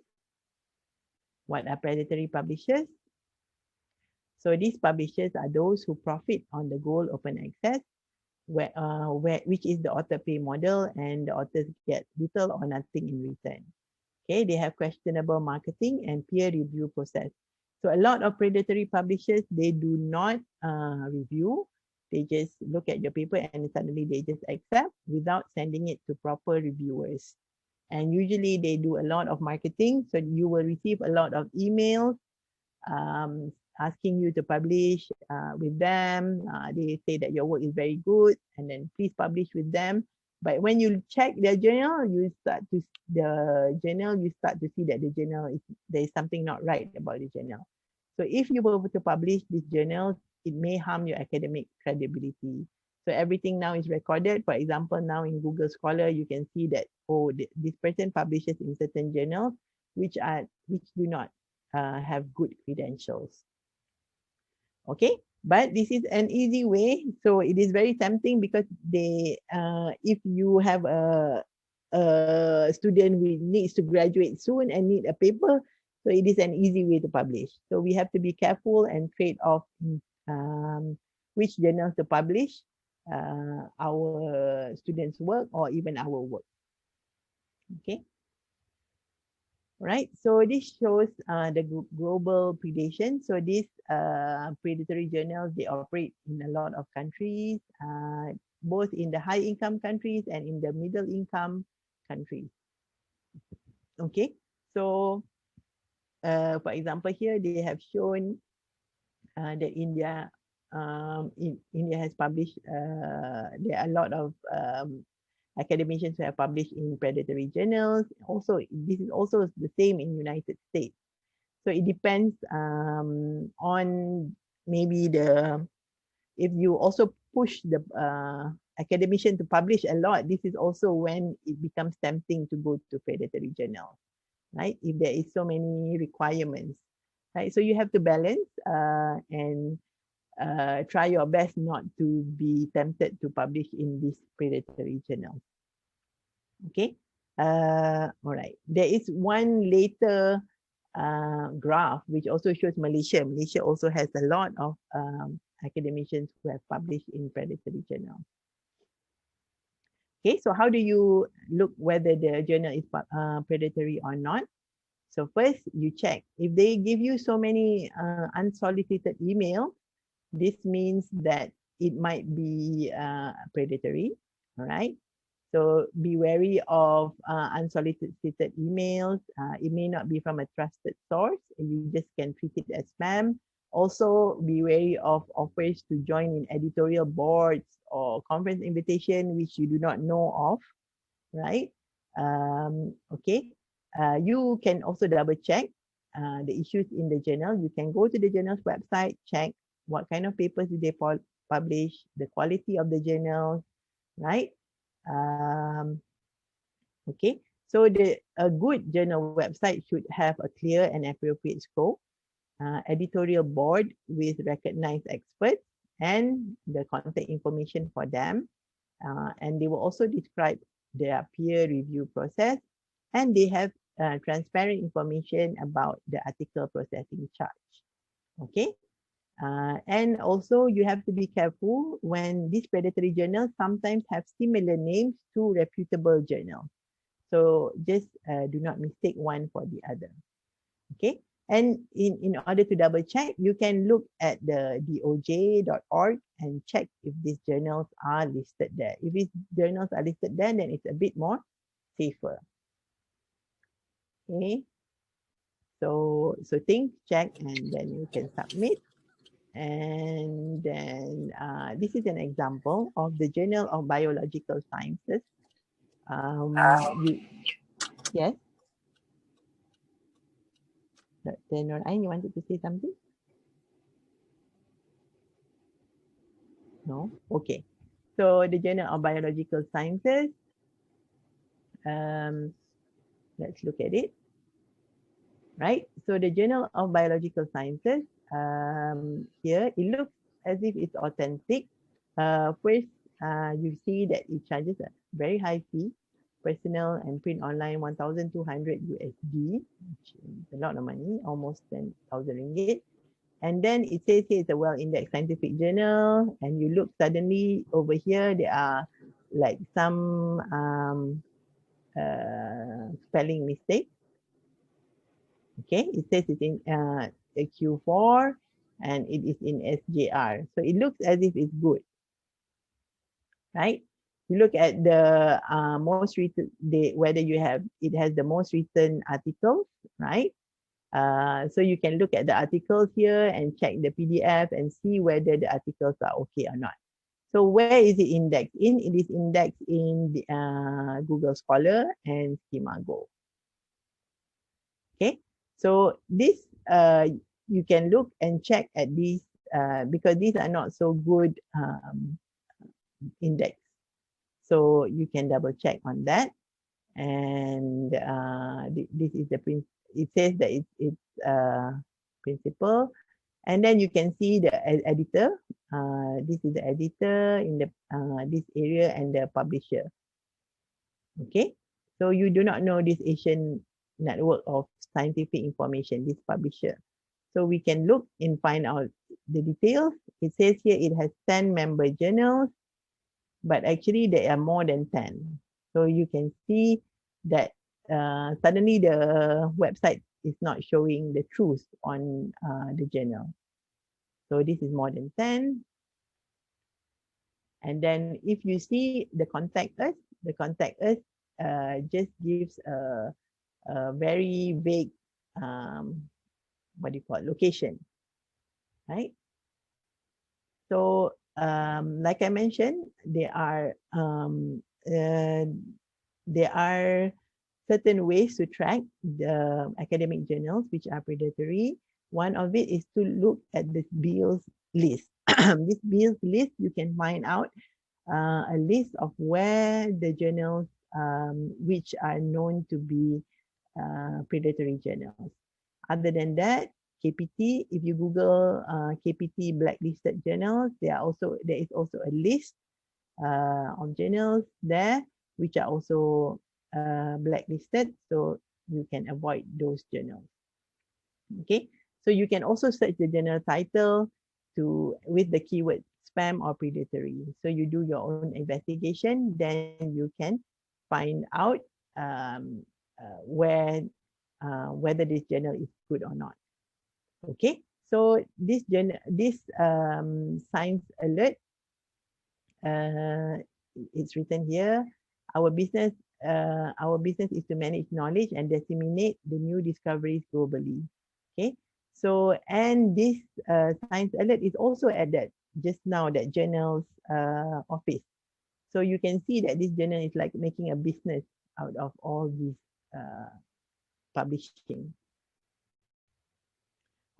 What are predatory publishers? So these publishers are those who profit on the gold open access, which is the author pay model, and the authors get little or nothing in return. Okay, they have questionable marketing and peer review process. So a lot of predatory publishers, they do not review. They just look at your paper and suddenly they just accept without sending it to proper reviewers. And usually they do a lot of marketing. So you will receive a lot of emails asking you to publish with them. They say that your work is very good and then please publish with them. But when you check their journal, you start to see that the journal there is something not right about the journal. So if you were to publish this journal, it may harm your academic credibility. So everything now is recorded. For example, now in Google Scholar, you can see that, oh, this person publishes in certain journals which do not have good credentials. Okay, but this is an easy way. So it is very tempting because if you have a student who needs to graduate soon and need a paper, so it is an easy way to publish. So we have to be careful and trade off which journals to publish our students' work or even our work. Okay. Right, so this shows the global predation. So these predatory journals, they operate in a lot of countries, both in the high income countries and in the middle income countries. Okay, so for example, here they have shown that India has published, there are a lot of academicians who have published in predatory journals. Also, this is also the same in United States. So it depends on maybe if you also push the academician to publish a lot, this is also when it becomes tempting to go to predatory journals, right? If there is so many requirements, right? So you have to balance and try your best not to be tempted to publish in this predatory journal. Okay, all right. There is one later graph which also shows Malaysia. Malaysia also has a lot of academicians who have published in predatory journals. Okay, so how do you look whether the journal is predatory or not? So first, you check. If they give you so many unsolicited emails, this means that it might be predatory, all right? So be wary of unsolicited emails. It may not be from a trusted source. You just can treat it as spam. Also, be wary of offers to join in editorial boards or conference invitation which you do not know of, right? Okay. You can also double check the issues in the journal. You can go to the journal's website, check what kind of papers do they publish, the quality of the journal, right? Okay, so a good journal website should have a clear and appropriate scope, editorial board with recognized experts, and the contact information for them. And they will also describe their peer review process, and they have transparent information about the article processing charge. Okay. And also you have to be careful when these predatory journals sometimes have similar names to reputable journals. So just do not mistake one for the other. Okay, And in order to double check, you can look at the doj.org and check if these journals are listed there. If these journals are listed there, then it's a bit more safer. Okay. So think, check, and then you can submit. And then this is an example of the Journal of Biological Sciences. Yes? Dr. Norain, you wanted to say something? No? Okay. So the Journal of Biological Sciences, let's look at it. Right? So the Journal of Biological Sciences, here it looks as if it's authentic. First, you see that it charges a very high fee, personal and print online 1,200 USD, which is a lot of money, almost 10,000 ringgit. And then it says here it's a well-indexed scientific journal, and you look suddenly over here, there are like some spelling mistakes. Okay, it says it's in Q4 and it is in SJR. So it looks as if it's good, right? You look at the most recent, whether it has the most recent articles, right? So you can look at the articles here and check the PDF and see whether the articles are okay or not. So where is it indexed in? It is indexed in the, Google Scholar and SchemaGo. Okay, so this you can look and check at these because these are not so good index. So you can double check on that. And this is the it says that it's principal. And then you can see the editor. This is the editor in the this area and the publisher. Okay, so you do not know this Asian network of scientific information, this publisher. So we can look and find out the details. It says here it has 10 member journals, but actually there are more than 10. So you can see that suddenly the website is not showing the truth on the journal. So this is more than 10. And then if you see the contact us just gives a very vague, what do you call it, location, right? So like I mentioned, there are certain ways to track the academic journals which are predatory. One of it is to look at this Beall's list. This Beall's list, you can find out a list of where the journals which are known to be predatory journals. Other than that, KPT, if you Google KPT blacklisted journals, there is also a list of journals there which are also blacklisted, so you can avoid those journals. Okay, so you can also search the journal title with the keyword spam or predatory. So you do your own investigation, then you can find out whether this journal is good or not. Okay, so this science alert, it's written here. Our business is to manage knowledge and disseminate the new discoveries globally. Okay, so and this science alert is also added just now, that journal's office. So you can see that this journal is like making a business out of all these publishing.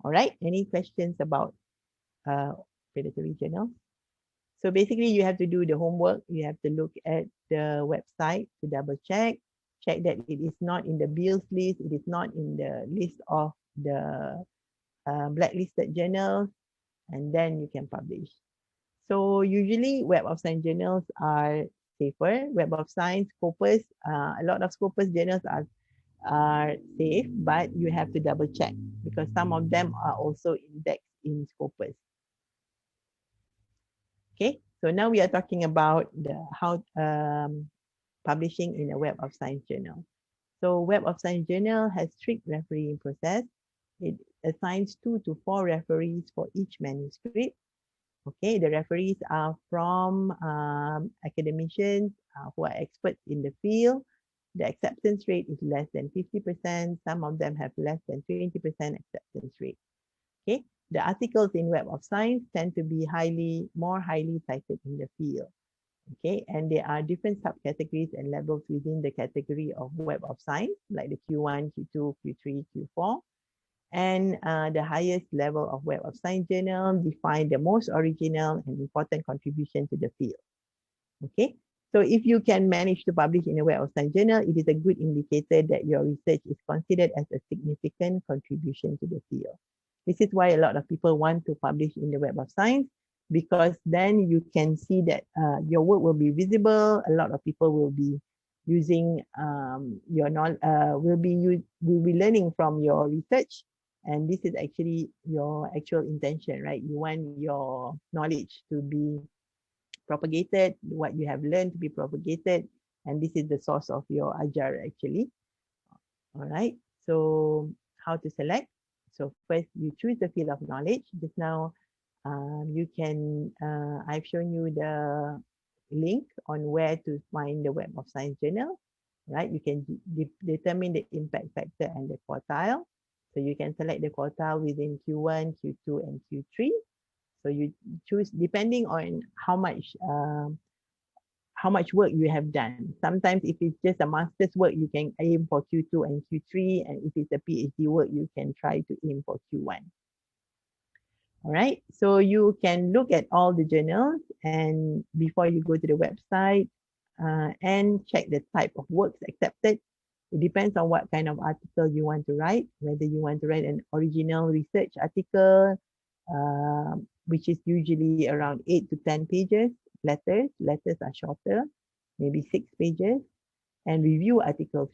All right, any questions about predatory journals? So basically you have to do the homework. You have to look at the website to double check that it is not in the Beall's list, it is not in the list of the blacklisted journals, and then you can publish. So usually Web of Science journals are safer. Web of Science, Scopus, a lot of Scopus journals are safe, but you have to double check because some of them are also indexed in Scopus. Okay, so now we are talking about how publishing in a Web of Science journal. So Web of Science journal has strict refereeing process. It assigns 2 to 4 referees for each manuscript. Okay, the referees are from academicians who are experts in the field. The acceptance rate is less than 50%. Some of them have less than 20% acceptance rate. Okay, the articles in Web of Science tend to be more highly cited in the field. Okay, and there are different subcategories and levels within the category of Web of Science, like the Q1, Q2, Q3, Q4. And the highest level of Web of Science journal define the most original and important contribution to the field. Okay, so if you can manage to publish in a Web of Science journal, it is a good indicator that your research is considered as a significant contribution to the field. This is why a lot of people want to publish in the Web of Science, because then you can see that your work will be visible. A lot of people will be using your knowledge, will be learning from your research. And this is actually your actual intention, right? You want your knowledge to be propagated, what you have learned to be propagated, and this is the source of your ajar actually. All right, so how to select? So first you choose the field of knowledge. Just now you can, I've shown you the link on where to find the Web of Science journal, right? You can determine the impact factor and the quartile. So you can select the quartile within Q1, Q2, and Q3. So you choose depending on how much work you have done. Sometimes if it's just a master's work, you can aim for Q2 and Q3. And if it's a PhD work, you can try to aim for Q1. All right, so you can look at all the journals and before you go to the website and check the type of works accepted. It depends on what kind of article you want to write, whether you want to write an original research article, which is usually around 8 to 10 pages. Letters are shorter, maybe 6 pages. And review articles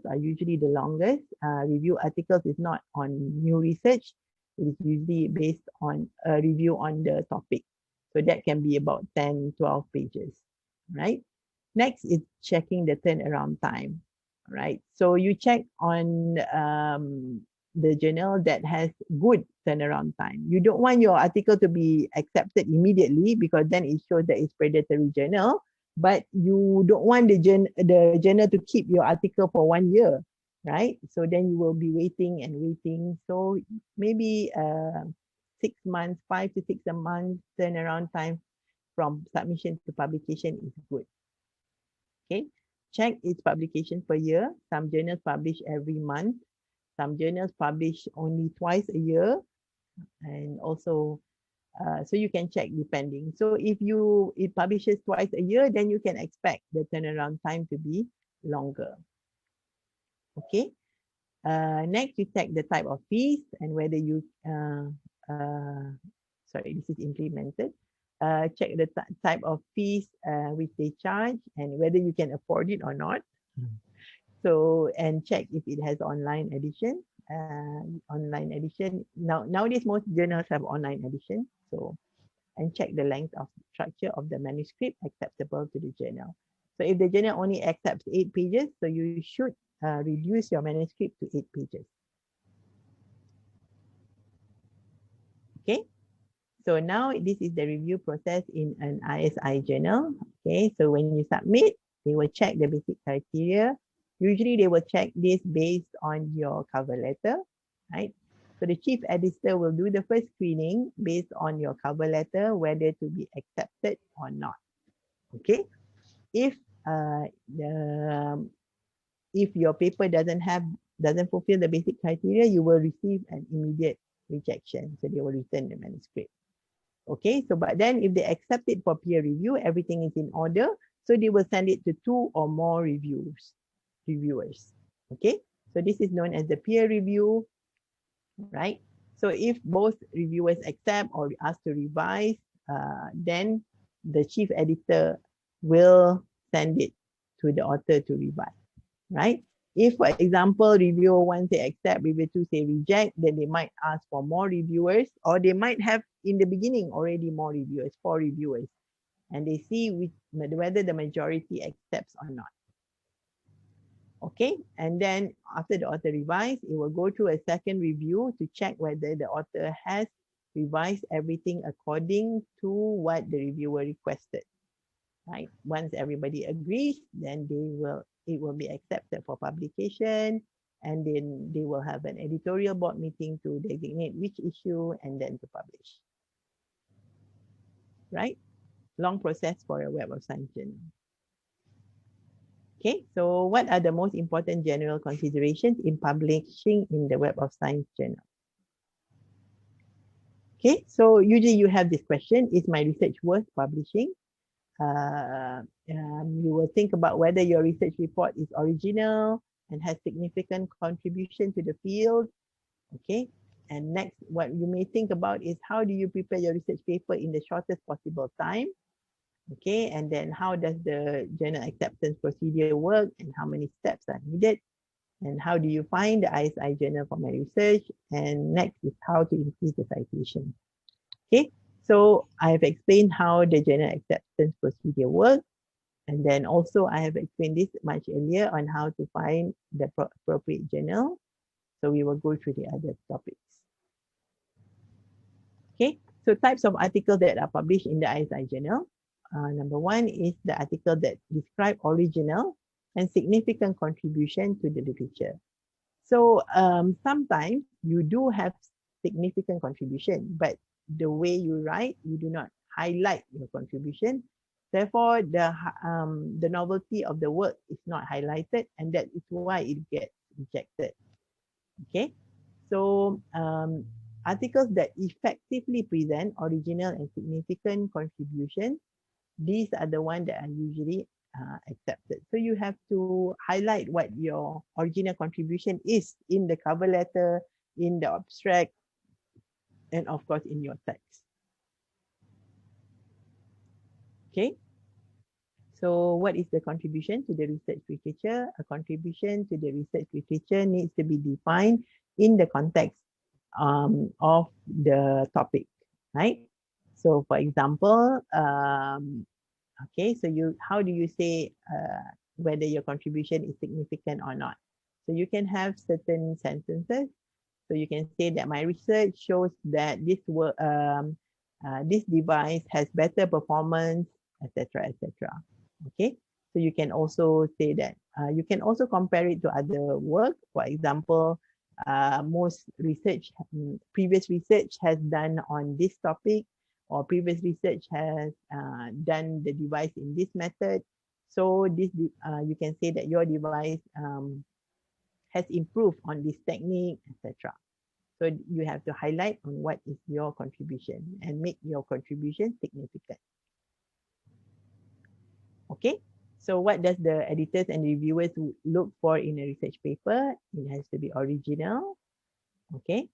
are usually the longest. Review articles is not on new research. It is usually based on a review on the topic. So that can be about 10, 12 pages, right? Next is checking the turnaround time, right? So you check on the journal that has good turnaround time. You don't want your article to be accepted immediately because then it shows that it's predatory journal, but you don't want the journal to keep your article for 1 year, right? So then you will be waiting and waiting. So maybe 6 months, 5 to 6 months turnaround time from submission to publication is good. Okay, check its publication per year. Some journals publish every month. Some journals publish only twice a year. And also, so you can check depending. So if it publishes twice a year, then you can expect the turnaround time to be longer. Okay. Next, you check the type of fees and whether you, sorry, this is implemented. Check the type of fees which they charge and whether you can afford it or not. So, and check if it has online edition. Nowadays, most journals have online edition. So, and check the length of structure of the manuscript acceptable to the journal. So if the journal only accepts 8 pages, so you should reduce your manuscript to 8 pages. Okay. So now this is the review process in an ISI journal. Okay. So when you submit, they will check the basic criteria. Usually they will check this based on your cover letter, right? So the chief editor will do the first screening based on your cover letter, whether to be accepted or not. Okay. If your paper doesn't fulfill the basic criteria, you will receive an immediate rejection. So they will return the manuscript. Okay, so but then if they accept it for peer review, everything is in order. So they will send it to 2 or more reviewers. Okay, so this is known as the peer review, right? So if both reviewers accept or ask to revise, then the chief editor will send it to the author to revise, right? If, for example, reviewer 1 say accept, reviewer 2 say reject, then they might ask for more reviewers, or they might have in the beginning already more reviewers, 4 reviewers, and they see whether the majority accepts or not. Okay, and then after the author revised, it will go through a second review to check whether the author has revised everything according to what the reviewer requested. Right? Once everybody agrees, then it will be accepted for publication, and then they will have an editorial board meeting to designate which issue and then to publish. Right? Long process for a Web of Science journal. Okay, so what are the most important general considerations in publishing in the Web of Science journal? Okay, so usually you have this question, is my research worth publishing? You will think about whether your research report is original and has significant contribution to the field. Okay, and next, what you may think about is how do you prepare your research paper in the shortest possible time? Okay, and then how does the journal acceptance procedure work and how many steps are needed? And how do you find the ISI journal for my research? And next is how to increase the citation. Okay, so I have explained how the journal acceptance procedure works. And then also I have explained this much earlier on how to find the appropriate journal. So we will go through the other topics. Okay, so types of articles that are published in the ISI journal. Number one is the article that describe original and significant contribution to the literature. So sometimes you do have significant contribution, but the way you write, you do not highlight your contribution. Therefore, the novelty of the work is not highlighted, and that is why it gets rejected. Okay, so articles that effectively present original and significant contribution, these are the ones that are usually accepted. So you have to highlight what your original contribution is in the cover letter, in the abstract, and of course in your text. Okay. So what is the contribution to the research literature? A contribution to the research literature needs to be defined in the context of the topic, right? So for example, okay, so how do you say whether your contribution is significant or not? So you can have certain sentences. So you can say that my research shows that this device has better performance, etc., etc. Okay, so you can also say that you can also compare it to other work. For example, most research, previous research has done on this topic, or previous research has done the device in this method. So this you can say that your device has improved on this technique, etc. So you have to highlight on what is your contribution and make your contribution significant. Okay, so what does the editors and reviewers look for in a research paper? It has to be original, okay,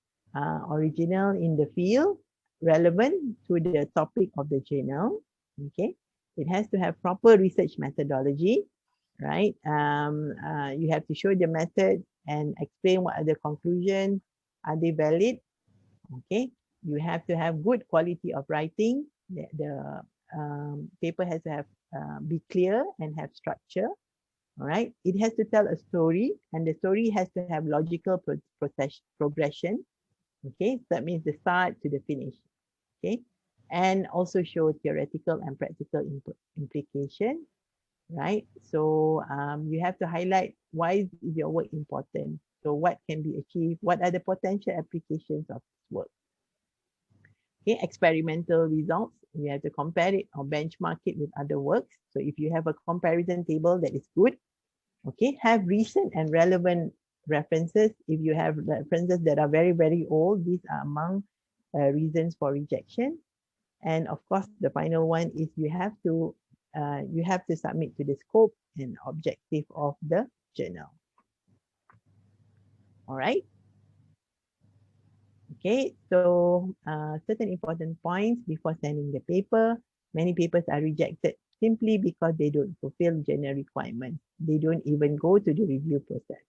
original in the field, relevant to the topic of the journal, okay. It has to have proper research methodology, right? You have to show the method and explain what are the conclusions, are they valid, okay. You have to have good quality of writing. The paper has to have be clear and have structure. All right, it has to tell a story, and the story has to have logical progression. Okay, so that means the start to the finish. Okay, and also show theoretical and practical implication. Right, so you have to highlight why is your work important. So what can be achieved? What are the potential applications of this work? Okay, experimental results, you have to compare it or benchmark it with other works. So if you have a comparison table, that is good. Okay, have recent and relevant references. If you have references that are very, very old, these are among reasons for rejection. And of course, the final one is you have to submit to the scope and objective of the journal. All right. Okay, so certain important points before sending the paper. Many papers are rejected simply because they don't fulfill journal requirements. They don't even go to the review process,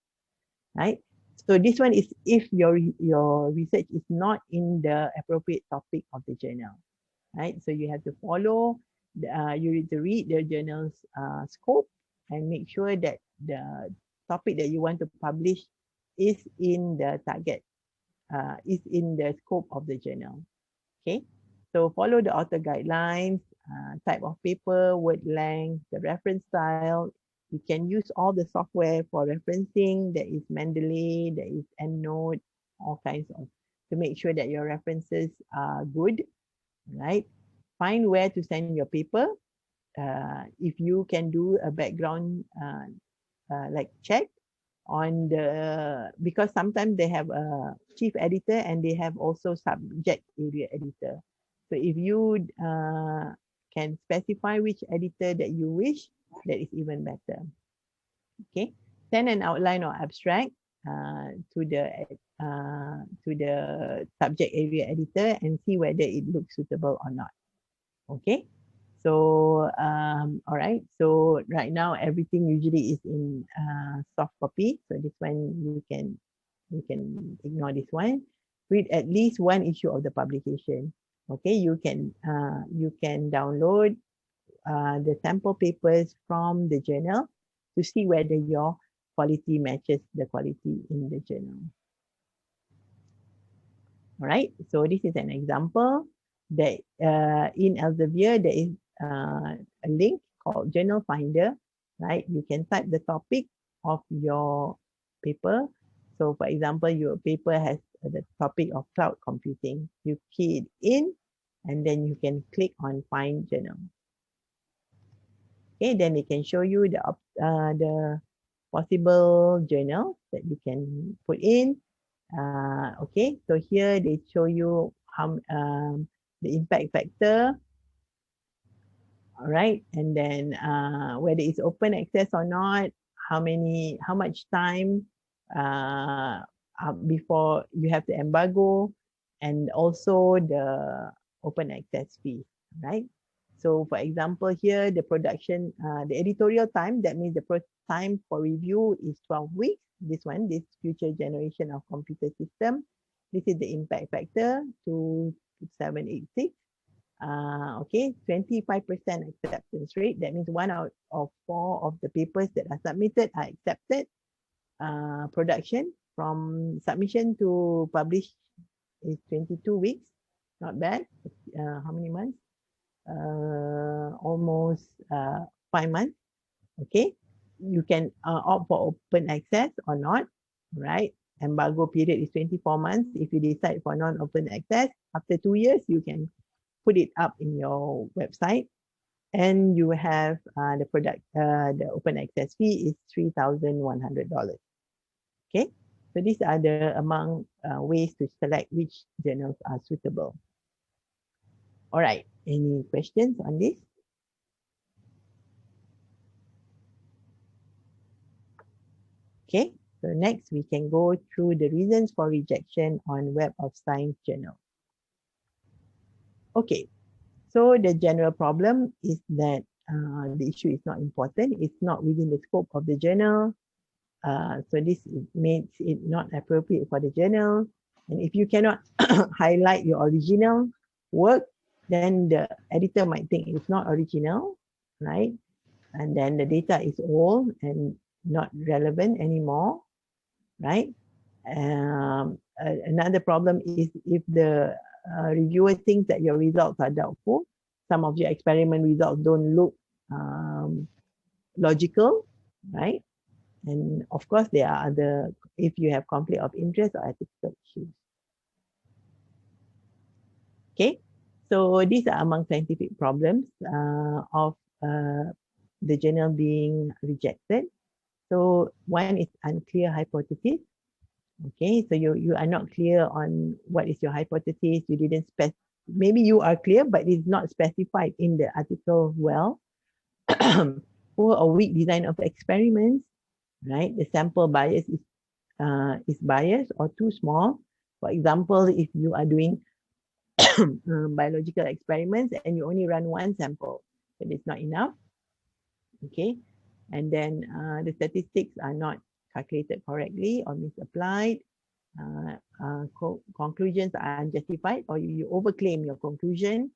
right? So this one is if your research is not in the appropriate topic of the journal, right? So you have to follow, you need to read the journal's scope and make sure that topic that you want to publish is in the target, is in the scope of the journal. Okay, so follow the author guidelines, type of paper, word length, the reference style. You can use all the software for referencing. There is Mendeley, there is EndNote, all kinds of, to make sure that your references are good, right? Find where to send your paper. If you can do a background like check on the, because sometimes they have a chief editor and they have also subject area editor. So if you can specify which editor that you wish, that is even better. Okay, send an outline or abstract to the subject area editor and see whether it looks suitable or not. Okay, so all right, so right now everything usually is in soft copy, so this one you can ignore this one. Read at least one issue of the publication. Okay, you can download the sample papers from the journal to see whether your quality matches the quality in the journal. All right, so this is an example that in Elsevier there is a link called Journal Finder, right? You can type the topic of your paper. So for example, your paper has the topic of cloud computing. You key it in and then you can click on Find Journal. Okay, then it can show you the possible journal that you can put in. Okay, so here they show you how the impact factor. All right, and then whether it's open access or not, how much time before you have to embargo, and also the open access fee, right? So for example, here the production, the editorial time, that means the time for review is 12 weeks. This one, this future generation of computer system. This is the impact factor, 2786. Okay, 25% acceptance rate. That means 1 out of 4 of the papers that are submitted are accepted. Production from submission to publish is 22 weeks. Not bad. How many months? Almost 5 months. Okay, you can opt for open access or not, right? Embargo period is 24 months. If you decide for non-open access, after 2 years, you can put it up in your website, and you have the open access fee is $3,100. Okay, so these are the among ways to select which journals are suitable. All right, any questions on this? Okay, so next we can go through the reasons for rejection on Web of Science journal. Okay, so the general problem is that the issue is not important. It's not within the scope of the journal. So this makes it not appropriate for the journal. And if you cannot highlight your original work, then the editor might think it's not original, right? And then the data is old and not relevant anymore, right? Another problem is if the reviewer thinks that your results are doubtful, some of your experiment results don't look logical, right? And of course, there are other, if you have conflict of interest or ethical issues. Okay, so these are among scientific problems of the journal being rejected. So one is unclear hypothesis. Okay, so you are not clear on what is your hypothesis. You didn't maybe you are clear, but it's not specified in the article well. Poor or weak design of experiments, right? The sample bias is biased or too small. For example, if you are doing biological experiments and you only run one sample, then it's not enough. Okay, and then the statistics are not calculated correctly or misapplied. Conclusions are unjustified, or you overclaim your conclusion,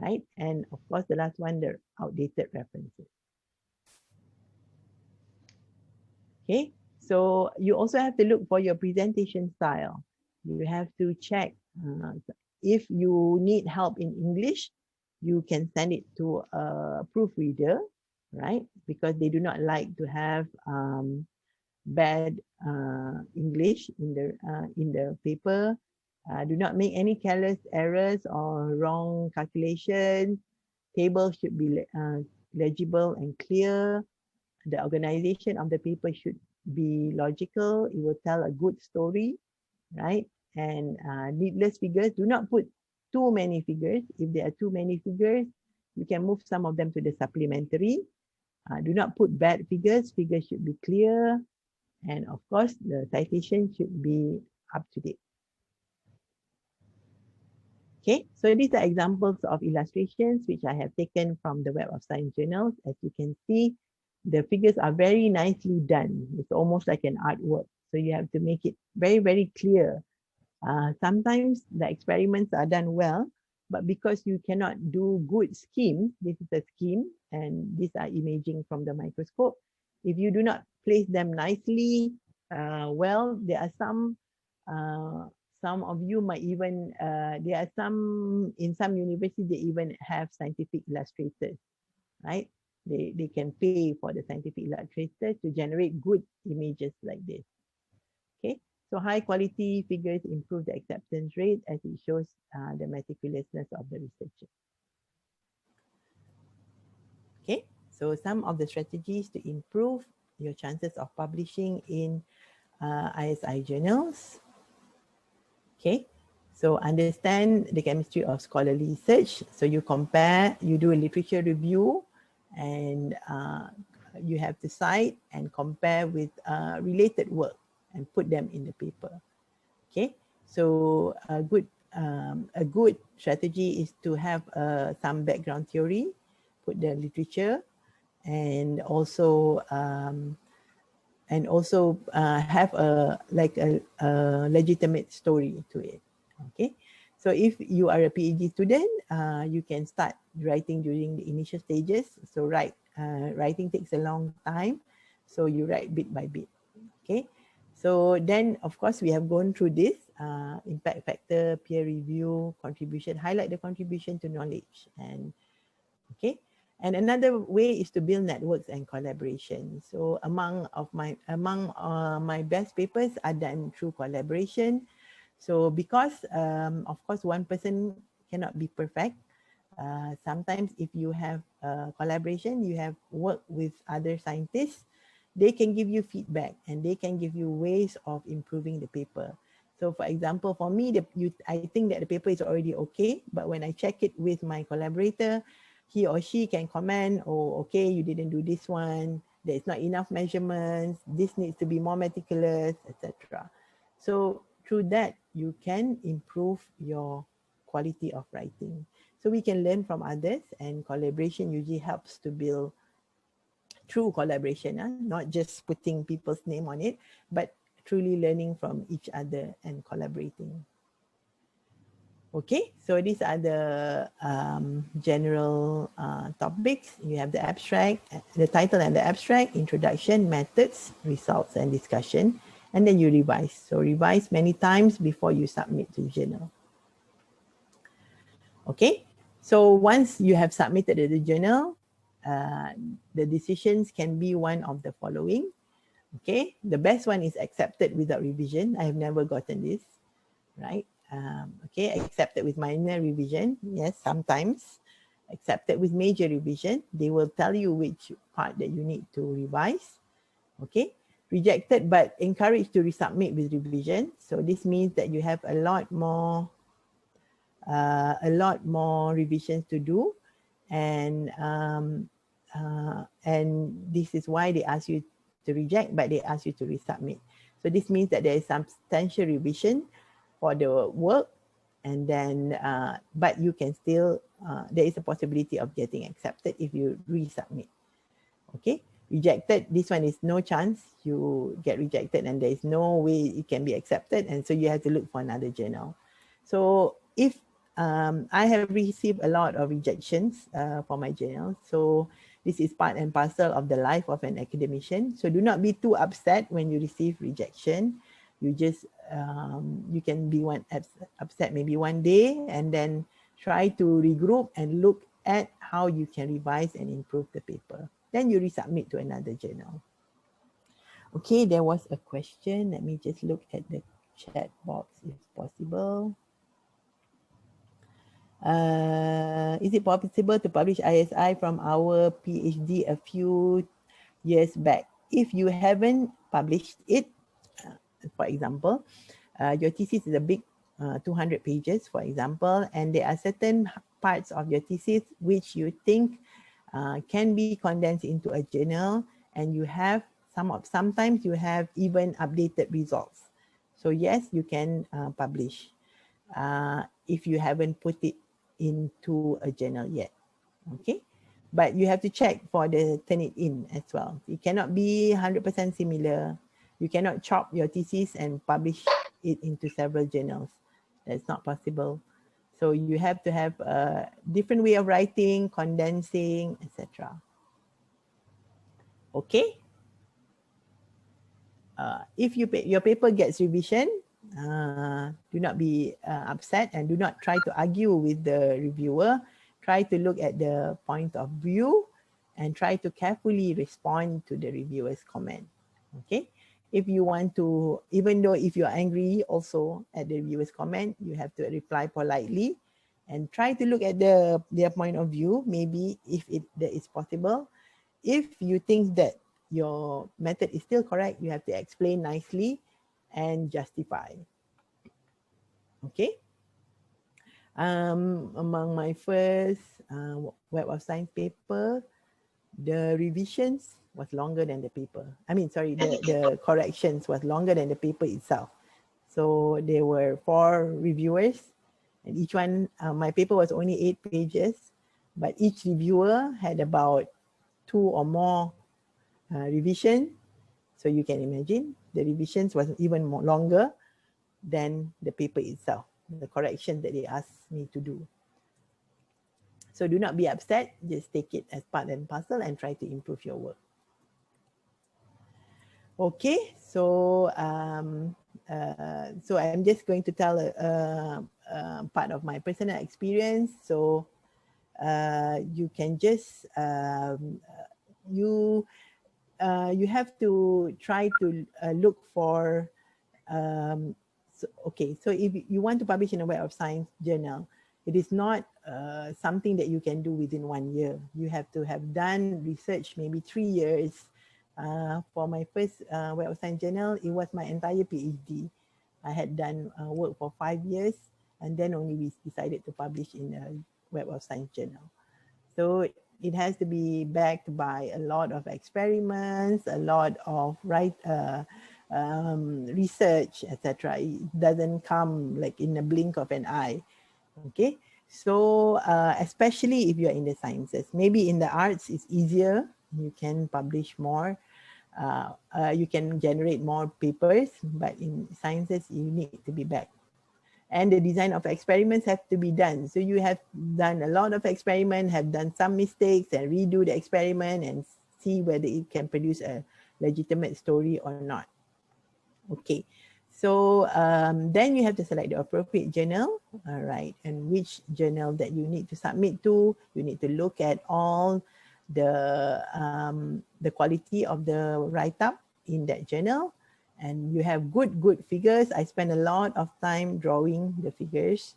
right? And of course, the last one, the outdated references. Okay, So you also have to look for your presentation style. You have to check if you need help in English, you can send it to a proofreader, right? Because they do not like to have bad English in the paper. Do not make any careless errors or wrong calculations. Tables should be legible and clear. The organization of the paper should be logical. It will tell a good story, right? And needless figures. Do not put too many figures. If there are too many figures, you can move some of them to the supplementary. Do not put bad figures. Figures should be clear. And of course, the citation should be up to date. Okay, so these are examples of illustrations which I have taken from the Web of Science journals. As you can see, the figures are very nicely done. It's almost like an artwork. So you have to make it very, very clear. Sometimes the experiments are done well, but because you cannot do good schemes, this is a scheme, and these are imaging from the microscope. If you do not place them nicely, well, there are some of you might even, there are some, in some universities, they even have scientific illustrators, right? They can pay for the scientific illustrators to generate good images like this. Okay, so high quality figures improve the acceptance rate as it shows the meticulousness of the researcher. Okay, so some of the strategies to improve your chances of publishing in ISI journals. Okay, so understand the chemistry of scholarly research. So you compare, you do a literature review, and you have to cite and compare with related work and put them in the paper. Okay, so a good strategy is to have some background theory, put the literature, and also have a legitimate story to it. Okay, so if you are a PhD student, you can start writing during the initial stages. So writing takes a long time, so you write bit by bit. Okay, so then of course we have gone through this impact factor, peer review, contribution, highlight the contribution to knowledge, and okay. And another way is to build networks and collaboration. So among my best papers are done through collaboration. So because of course one person cannot be perfect. Sometimes if you have collaboration, you have worked with other scientists, they can give you feedback and they can give you ways of improving the paper. So for example, for me, I think that the paper is already okay, but when I check it with my collaborator, he or she can comment, oh, okay, you didn't do this one, there's not enough measurements, this needs to be more meticulous, etc. So through that, you can improve your quality of writing. So we can learn from others, and collaboration usually helps to build true collaboration, not just putting people's name on it, but truly learning from each other and collaborating. Okay, so these are the general topics. You have the abstract, the title and the abstract, introduction, methods, results, and discussion, and then you revise. So revise many times before you submit to the journal. Okay, so once you have submitted to the journal, the decisions can be one of the following. Okay, the best one is accepted without revision. I have never gotten this, right? Okay, accepted with minor revision. Yes, sometimes. Accepted with major revision. They will tell you which part that you need to revise. Okay, rejected but encouraged to resubmit with revision. So this means that you have a lot more revisions to do, and this is why they ask you to reject, but they ask you to resubmit. So this means that there is substantial revision for the work, and then but you can still there is a possibility of getting accepted if you resubmit. Okay, rejected, this one is no chance, you get rejected and there is no way it can be accepted, and so you have to look for another journal. So if I have received a lot of rejections for my journal, so This is part and parcel of the life of an academician. So do not be too upset when you receive rejection. You just, you can be upset maybe one day, and then try to regroup and look at how you can revise and improve the paper. Then you resubmit to another journal. Okay, there was a question. Let me just look at the chat box if possible. Is it possible to publish ISI from our PhD a few years back? If you haven't published it, for example, your thesis is a big 200 pages, for example, and there are certain parts of your thesis which you think can be condensed into a journal, and you have sometimes you have even updated results. So yes, you can publish if you haven't put it into a journal yet. Okay, but you have to check for the Turnitin as well. It cannot be 100% similar. You cannot chop your thesis and publish it into several journals. That's not possible. So you have to have a different way of writing, condensing, etc. Okay. If your paper gets revision, do not be upset, and do not try to argue with the reviewer. Try to look at the point of view and try to carefully respond to the reviewer's comment. Okay. If you want to, even though if you're angry also at the reviewer's comment, you have to reply politely and try to look at their point of view, maybe if that is possible. If you think that your method is still correct, you have to explain nicely and justify. Okay. Among my first Web of Science paper, the revisions was longer than the paper. I mean, sorry, the corrections was longer than the paper itself. So there were 4 reviewers, and each one, my paper was only 8 pages, but each reviewer had about 2 or more revision. So you can imagine the revisions was even more longer than the paper itself, the correction that they asked me to do. So do not be upset, just take it as part and parcel and try to improve your work. Okay, so so I'm just going to tell part of my personal experience. So you can just you have to try to look for so if you want to publish in a Web of Science journal, it is not something that you can do within 1 year. You have to have done research maybe 3 years. For my first Web of Science journal, it was my entire PhD. I had done work for 5 years, and then only we decided to publish in a Web of Science journal. So it has to be backed by a lot of experiments, a lot of research, etc. It doesn't come like in a blink of an eye. Okay, so especially if you're in the sciences, maybe in the arts it's easier. You can publish more. You can generate more papers, but in sciences you need to be back. And the design of experiments have to be done. So you have done a lot of experiment, have done some mistakes and redo the experiment and see whether it can produce a legitimate story or not. Okay, so then you have to select the appropriate journal, all right, and which journal that you need to submit to. You need to look at all the quality of the write-up in that journal, and you have good figures. I spend a lot of time drawing the figures,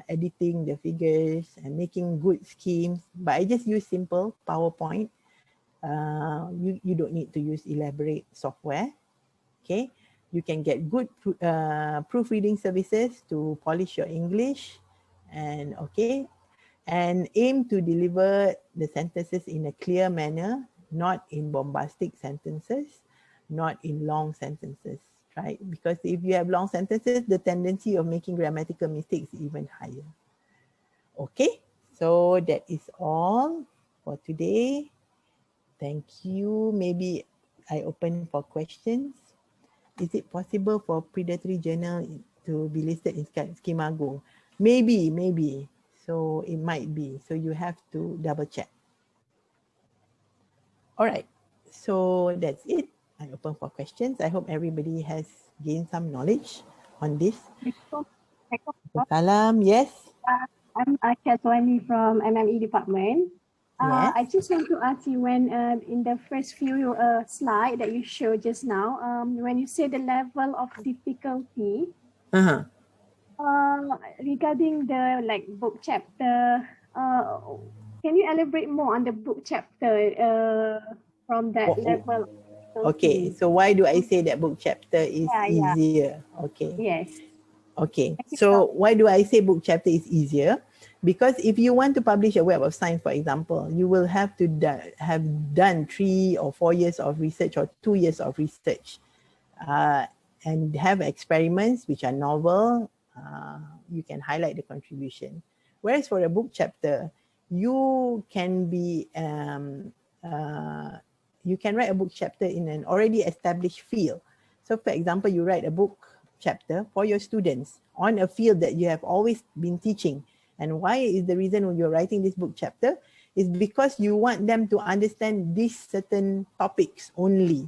editing the figures, and making good schemes. But I just use simple PowerPoint. You don't need to use elaborate software. Okay, you can get good proofreading services to polish your English, and okay, and aim to deliver the sentences in a clear manner, not in bombastic sentences, not in long sentences, right? Because if you have long sentences, the tendency of making grammatical mistakes is even higher. Okay, so that is all for today. Thank you. Maybe I open for questions. Is it possible for predatory journal to be listed in Schema Go? Maybe. So it might be. So you have to double check. All right, so that's it. I open for questions. I hope everybody has gained some knowledge on this. Salam, yes. I'm Katwani from MME department. Yes. I just want to ask you when in the first few slide that you showed just now, when you say the level of difficulty, regarding the like book chapter, can you elaborate more on the book chapter from that level? Okay, so why do I say that book chapter is easier? Okay. Yes. Okay, so why do I say book chapter is easier? Because if you want to publish a Web of Science, for example, you will have to have done 3 or 4 years of research or 2 years of research and have experiments which are novel. You can highlight the contribution. Whereas for a book chapter, you can be you can write a book chapter in an already established field. So for example, you write a book chapter for your students on a field that you have always been teaching. And why is the reason when you're writing this book chapter is because you want them to understand these certain topics only.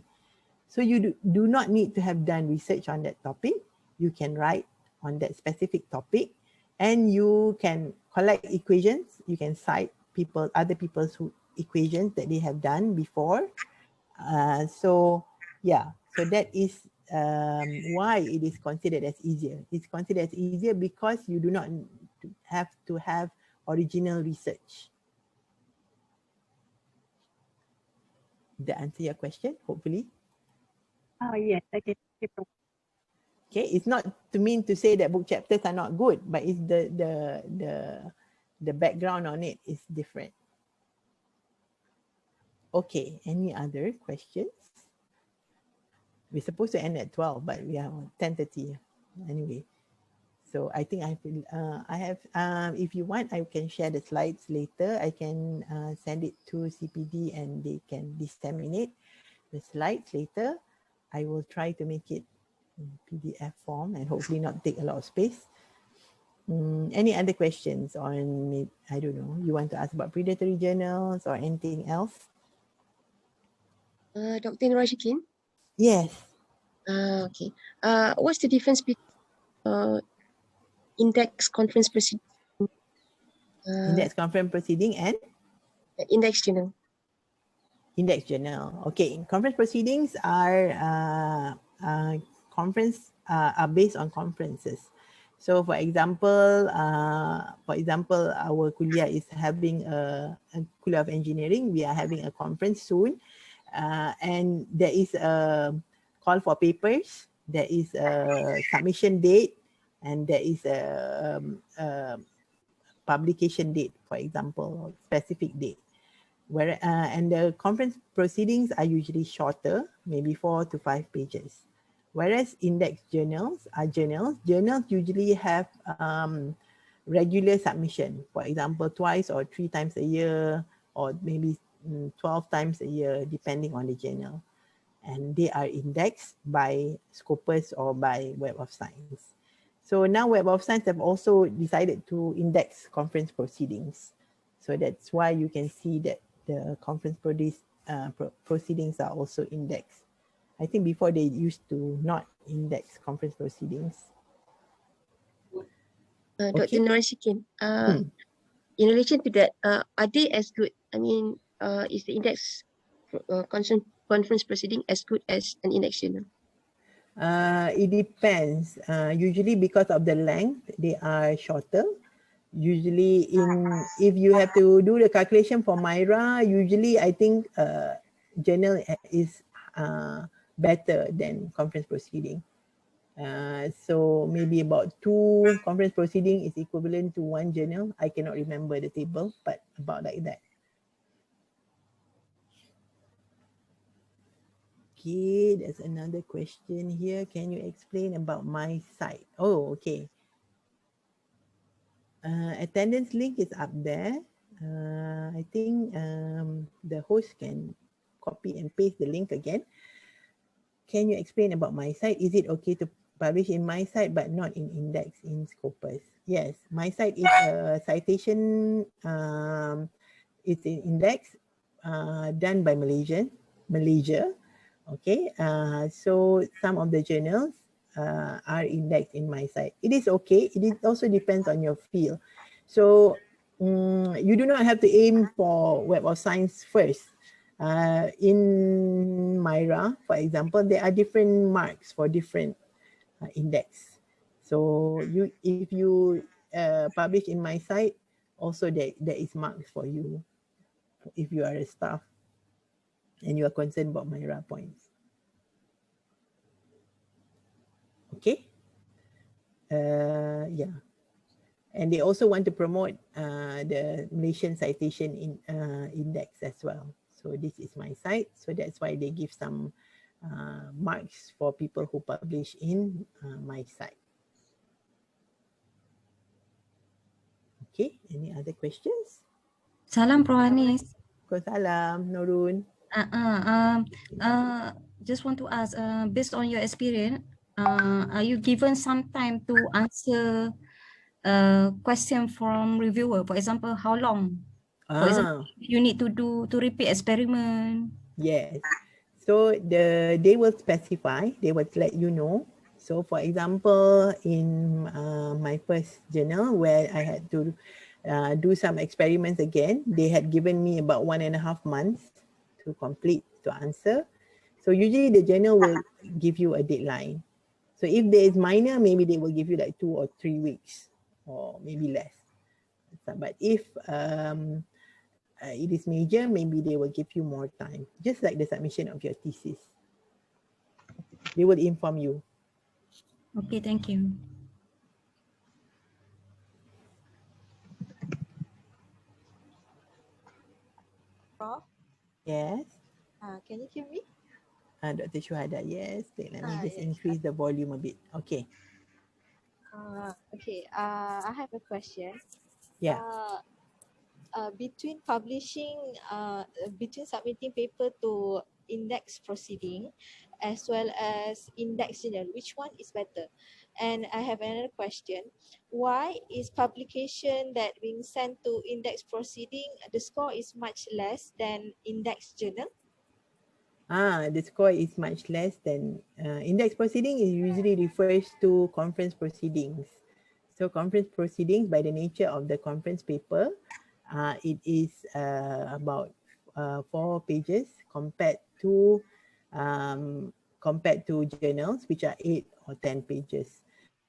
So you do not need to have done research on that topic. You can write on that specific topic and you can collect equations. You can cite other people's equations that they have done before. So that is why it is considered as easier. It's considered as easier because you do not have to have original research. Did that answer your question, hopefully? Oh, yes. Okay. Okay, it's not to mean to say that book chapters are not good, but it's the background on it is different. Okay, any other questions? We're supposed to end at 12, but we are 10:30 anyway. So I think I have, if you want, I can share the slides later. I can send it to CPD and they can disseminate the slides later. I will try to make it in PDF form and hopefully not take a lot of space. Any other questions on, I don't know, you want to ask about predatory journals or anything else? Dr. NURASHIKIN? Yes. Okay. What's the difference between index conference proceeding? Index conference proceeding and? Index journal. Index journal. Okay, conference proceedings are based on conferences. So for example, our kuliah is having a kuliah of engineering. We are having a conference soon, and there is a call for papers. There is a submission date, and there is a publication date, for example, or specific date. And the conference proceedings are usually shorter, maybe 4 to 5 pages. Whereas index journals are journals. Journals usually have regular submission, for example, 2 or 3 times a year, or maybe 12 times a year, depending on the journal. And they are indexed by Scopus or by Web of Science. So now Web of Science have also decided to index conference proceedings. So that's why you can see that the conference proceedings are also indexed. I think before they used to not index conference proceedings. Dr. NURASHIKIN, in relation to that, are they as good? I mean, is the index conference proceeding as good as an index journal? It depends. Usually because of the length, they are shorter. Usually if you have to do the calculation for Myra, usually I think journal is better than conference proceeding. So maybe about 2 conference proceeding is equivalent to 1 journal. I cannot remember the table, but about like that. Okay, there's another question here. Can you explain about my site? Oh, okay. Attendance link is up there. I think the host can copy and paste the link again. Can you explain about my site? Is it okay to publish in my site but not in index in Scopus? Yes, my site is a citation. It's in index. done by Malaysia. Okay, so some of the journals are indexed in my site. It is okay. It also depends on your field. So you do not have to aim for Web of Science first. In Myra, for example, there are different marks for different index. So if you publish in my site, also there is marks for you if you are a staff and you are concerned about Myra points. Okay. Yeah. And they also want to promote the Malaysian Citation Index as well. So this is my site. So that's why they give some marks for people who publish in my site. Okay, any other questions? Salam Prof Anis. Salam Nurun. Just want to ask, based on your experience, are you given some time to answer question from reviewer? For example, how long? For example, you need to repeat experiment. Yes. So they will specify, they will let you know. So for example, in my first journal where I had to do some experiments again, they had given me about 1.5 months to complete, to answer. So usually the journal will give you a deadline. So if there is minor, maybe they will give you like 2 or 3 weeks or maybe less. But if it is major, maybe they will give you more time, just like the submission of your thesis. They will inform you. Okay, thank you. Prof? Yes. Can you hear me? Dr. Shuhada, yes. Let me just Yes. increase the volume a bit. Okay. Okay. I have a question. Yeah. Between submitting paper to index proceeding as well as index journal, which one is better? And I have another question. Why is publication that being sent to index proceeding, the score is much less than index journal? The score is much less than index proceeding. It usually refers to conference proceedings. So conference proceedings, by the nature of the conference paper, it is about 4 pages compared to journals, which are 8 or 10 pages.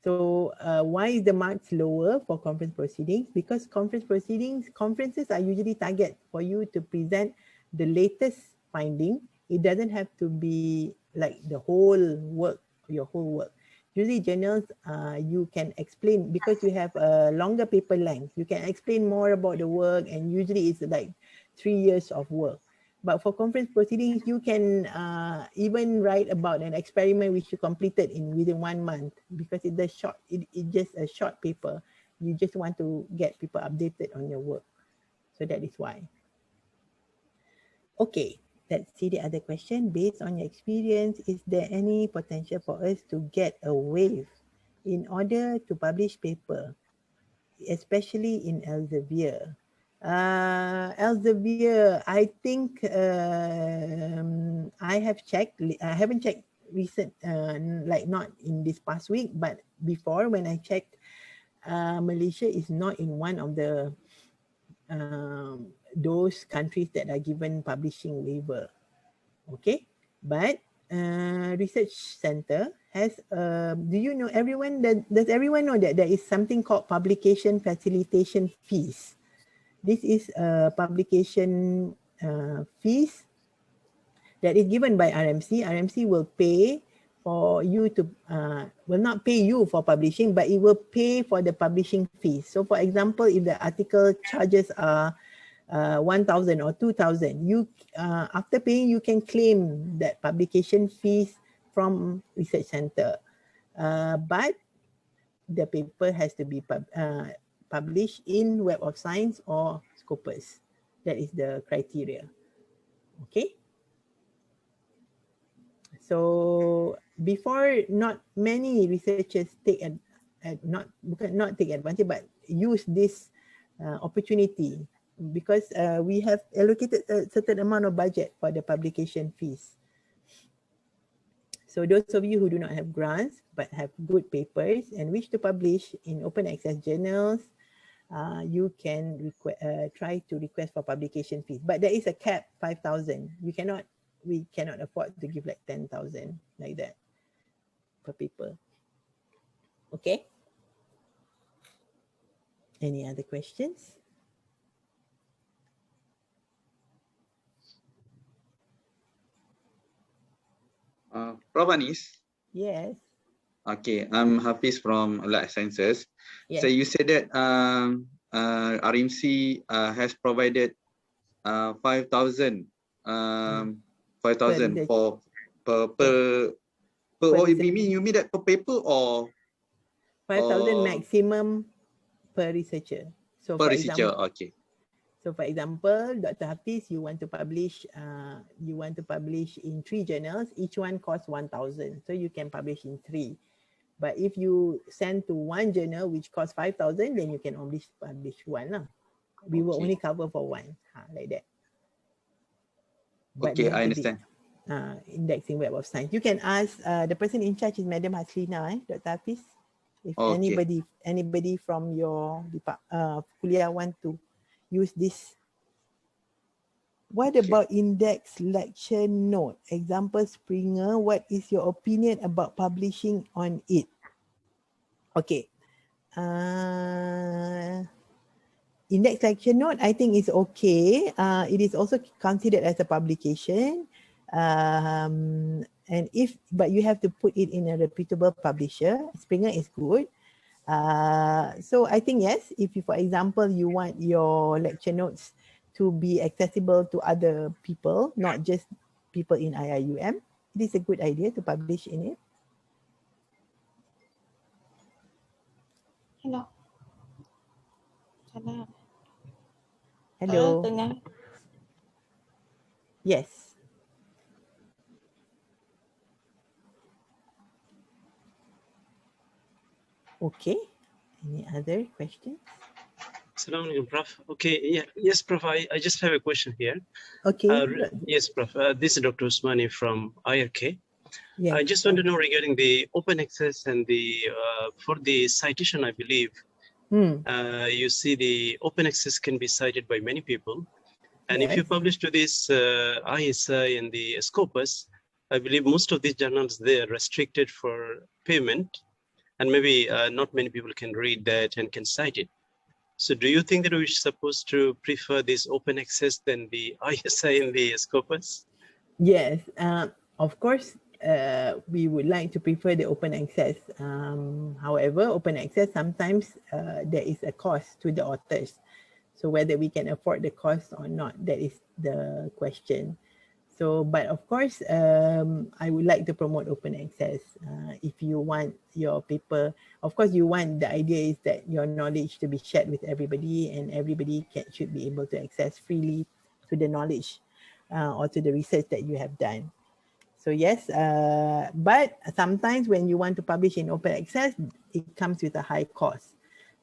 So why is the marks lower for conference proceedings? Because conferences are usually target for you to present the latest finding. It doesn't have to be like the whole work, your whole work. Usually journals, you can explain, because you have a longer paper length, you can explain more about the work, and usually it's like 3 years of work. But for conference proceedings, you can even write about an experiment which you completed within 1 month, because it's just a short paper. You just want to get people updated on your work. So that is why. Okay, let's see the other question. Based on your experience, is there any potential for us to get a waive in order to publish paper, especially in Elsevier? Elsevier, I think I have checked. I haven't checked recent, like not in this past week, but before when I checked, Malaysia is not in one of the those countries that are given publishing waiver. Okay, but research center has do you know does everyone know that there is something called publication facilitation fees? This is publication fees that is given by RMC. RMC will pay for you to will not pay you for publishing, but it will pay for the publishing fees. So for example, if the article charges are 1,000 or 2,000, you after paying, you can claim that publication fees from research center, but the paper has to be published in Web of Science or Scopus. That is the criteria. Okay. So before, not many researchers not take advantage, but use this opportunity because we have allocated a certain amount of budget for the publication fees. So those of you who do not have grants but have good papers and wish to publish in open access journals, you can try to request for publication fees. But there is a cap, 5,000. We cannot afford to give like 10,000 like that per paper. Okay. Any other questions? Prof. Anis? Yes. Okay, I'm Hafiz from Life Sciences. Yes. So you said that RMC has provided 5,000 5,000 for per or you mean that per paper or 5,000 maximum per researcher. So per for researcher, example, okay. So for example, Dr. Hafiz, you want to publish in 3 journals, each one costs 1,000. So you can publish in 3. But if you send to 1 journal which costs 5,000, then you can only publish 1 lah. We will only cover for 1, like that. But okay, I understand. Indexing Web of Science. You can ask the person in charge is Madam Haslina, Dr. Hafiz. If anybody from your kuliah want to use this. What about index lecture note? Example Springer, what is your opinion about publishing on it? Okay. Index lecture note, I think is okay. It is also considered as a publication. But you have to put it in a reputable publisher. Springer is good. So I think yes, if you, for example, you want your lecture notes to be accessible to other people, not just people in IIUM, it is a good idea to publish in it. Hello. Hello. Hello. Yes. Okay. Any other questions? Assalamualaikum, Prof. Okay, yeah, yes, Prof. I just have a question here. Okay. Yes, Prof. This is Dr. Usmani from IRK. Yes. I just want to know regarding the open access and the for the citation, I believe. You see the open access can be cited by many people. And if you publish to this ISI and the Scopus, I believe most of these journals, they are restricted for payment. And maybe not many people can read that and can cite it. So do you think that we're supposed to prefer this open access than the ISI and the Scopus? Yes, of course, we would like to prefer the open access. However, open access, sometimes there is a cost to the authors. So whether we can afford the cost or not, that is the question. So, but of course, I would like to promote open access. If you want your paper, of course, the idea is that your knowledge to be shared with everybody, and everybody should be able to access freely to the knowledge or to the research that you have done. So yes, but sometimes when you want to publish in open access, it comes with a high cost.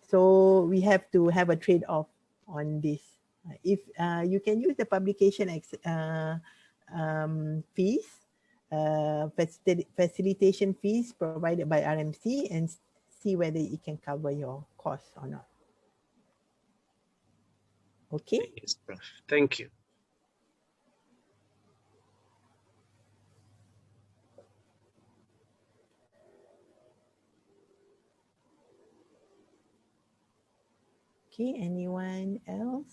So we have to have a trade-off on this. If you can use the publication fees, facilitation fees provided by RMC, and see whether it can cover your costs or not. Okay. Yes, thank you. Okay, anyone else?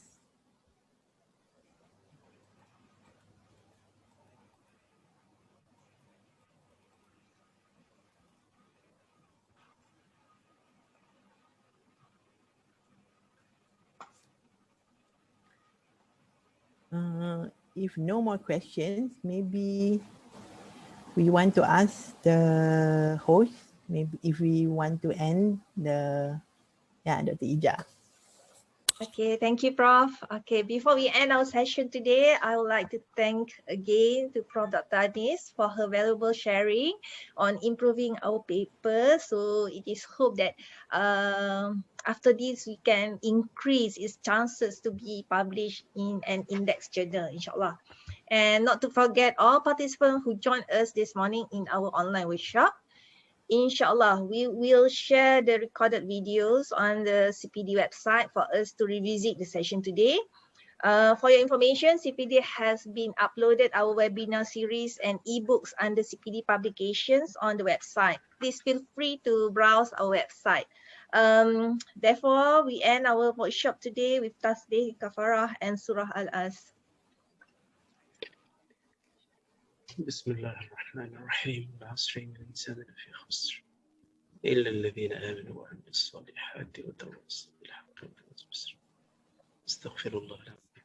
If no more questions, maybe we want to ask the host, maybe if we want to end the, Dr. Ija. Okay, thank you, Prof. Okay, before we end our session today, I would like to thank again to Prof. Dr. Anis for her valuable sharing on improving our paper. So it is hoped that after this, we can increase its chances to be published in an index journal, inshallah. And not to forget all participants who joined us this morning in our online workshop. Inshallah, we will share the recorded videos on the CPD website for us to revisit the session today. For your information, CPD has been uploaded our webinar series and ebooks under CPD publications on the website. Please feel free to browse our website. Therefore, we end our workshop today with Tasbih, Kafarah, and Surah Al-As. بسم الله الرحمن الرحيم والعصر إن الإنسان لفي خسر إلا الذين آمنوا وعملوا الصالحات وتواصوا بالحق وتواصوا بالصبر استغفر الله العظيم.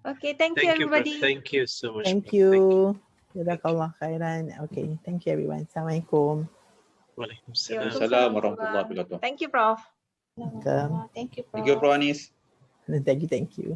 Okay, thank you everybody. Thank you so much. Thank you. Jazakallah khairan. Okay, thank you everyone. Assalamualaikum. Waalaikumsalam warahmatullahi wabarakatuh. Thank you, Prof. Welcome. Thank you, Prof. Thank you, Prof. Anis. Thank you.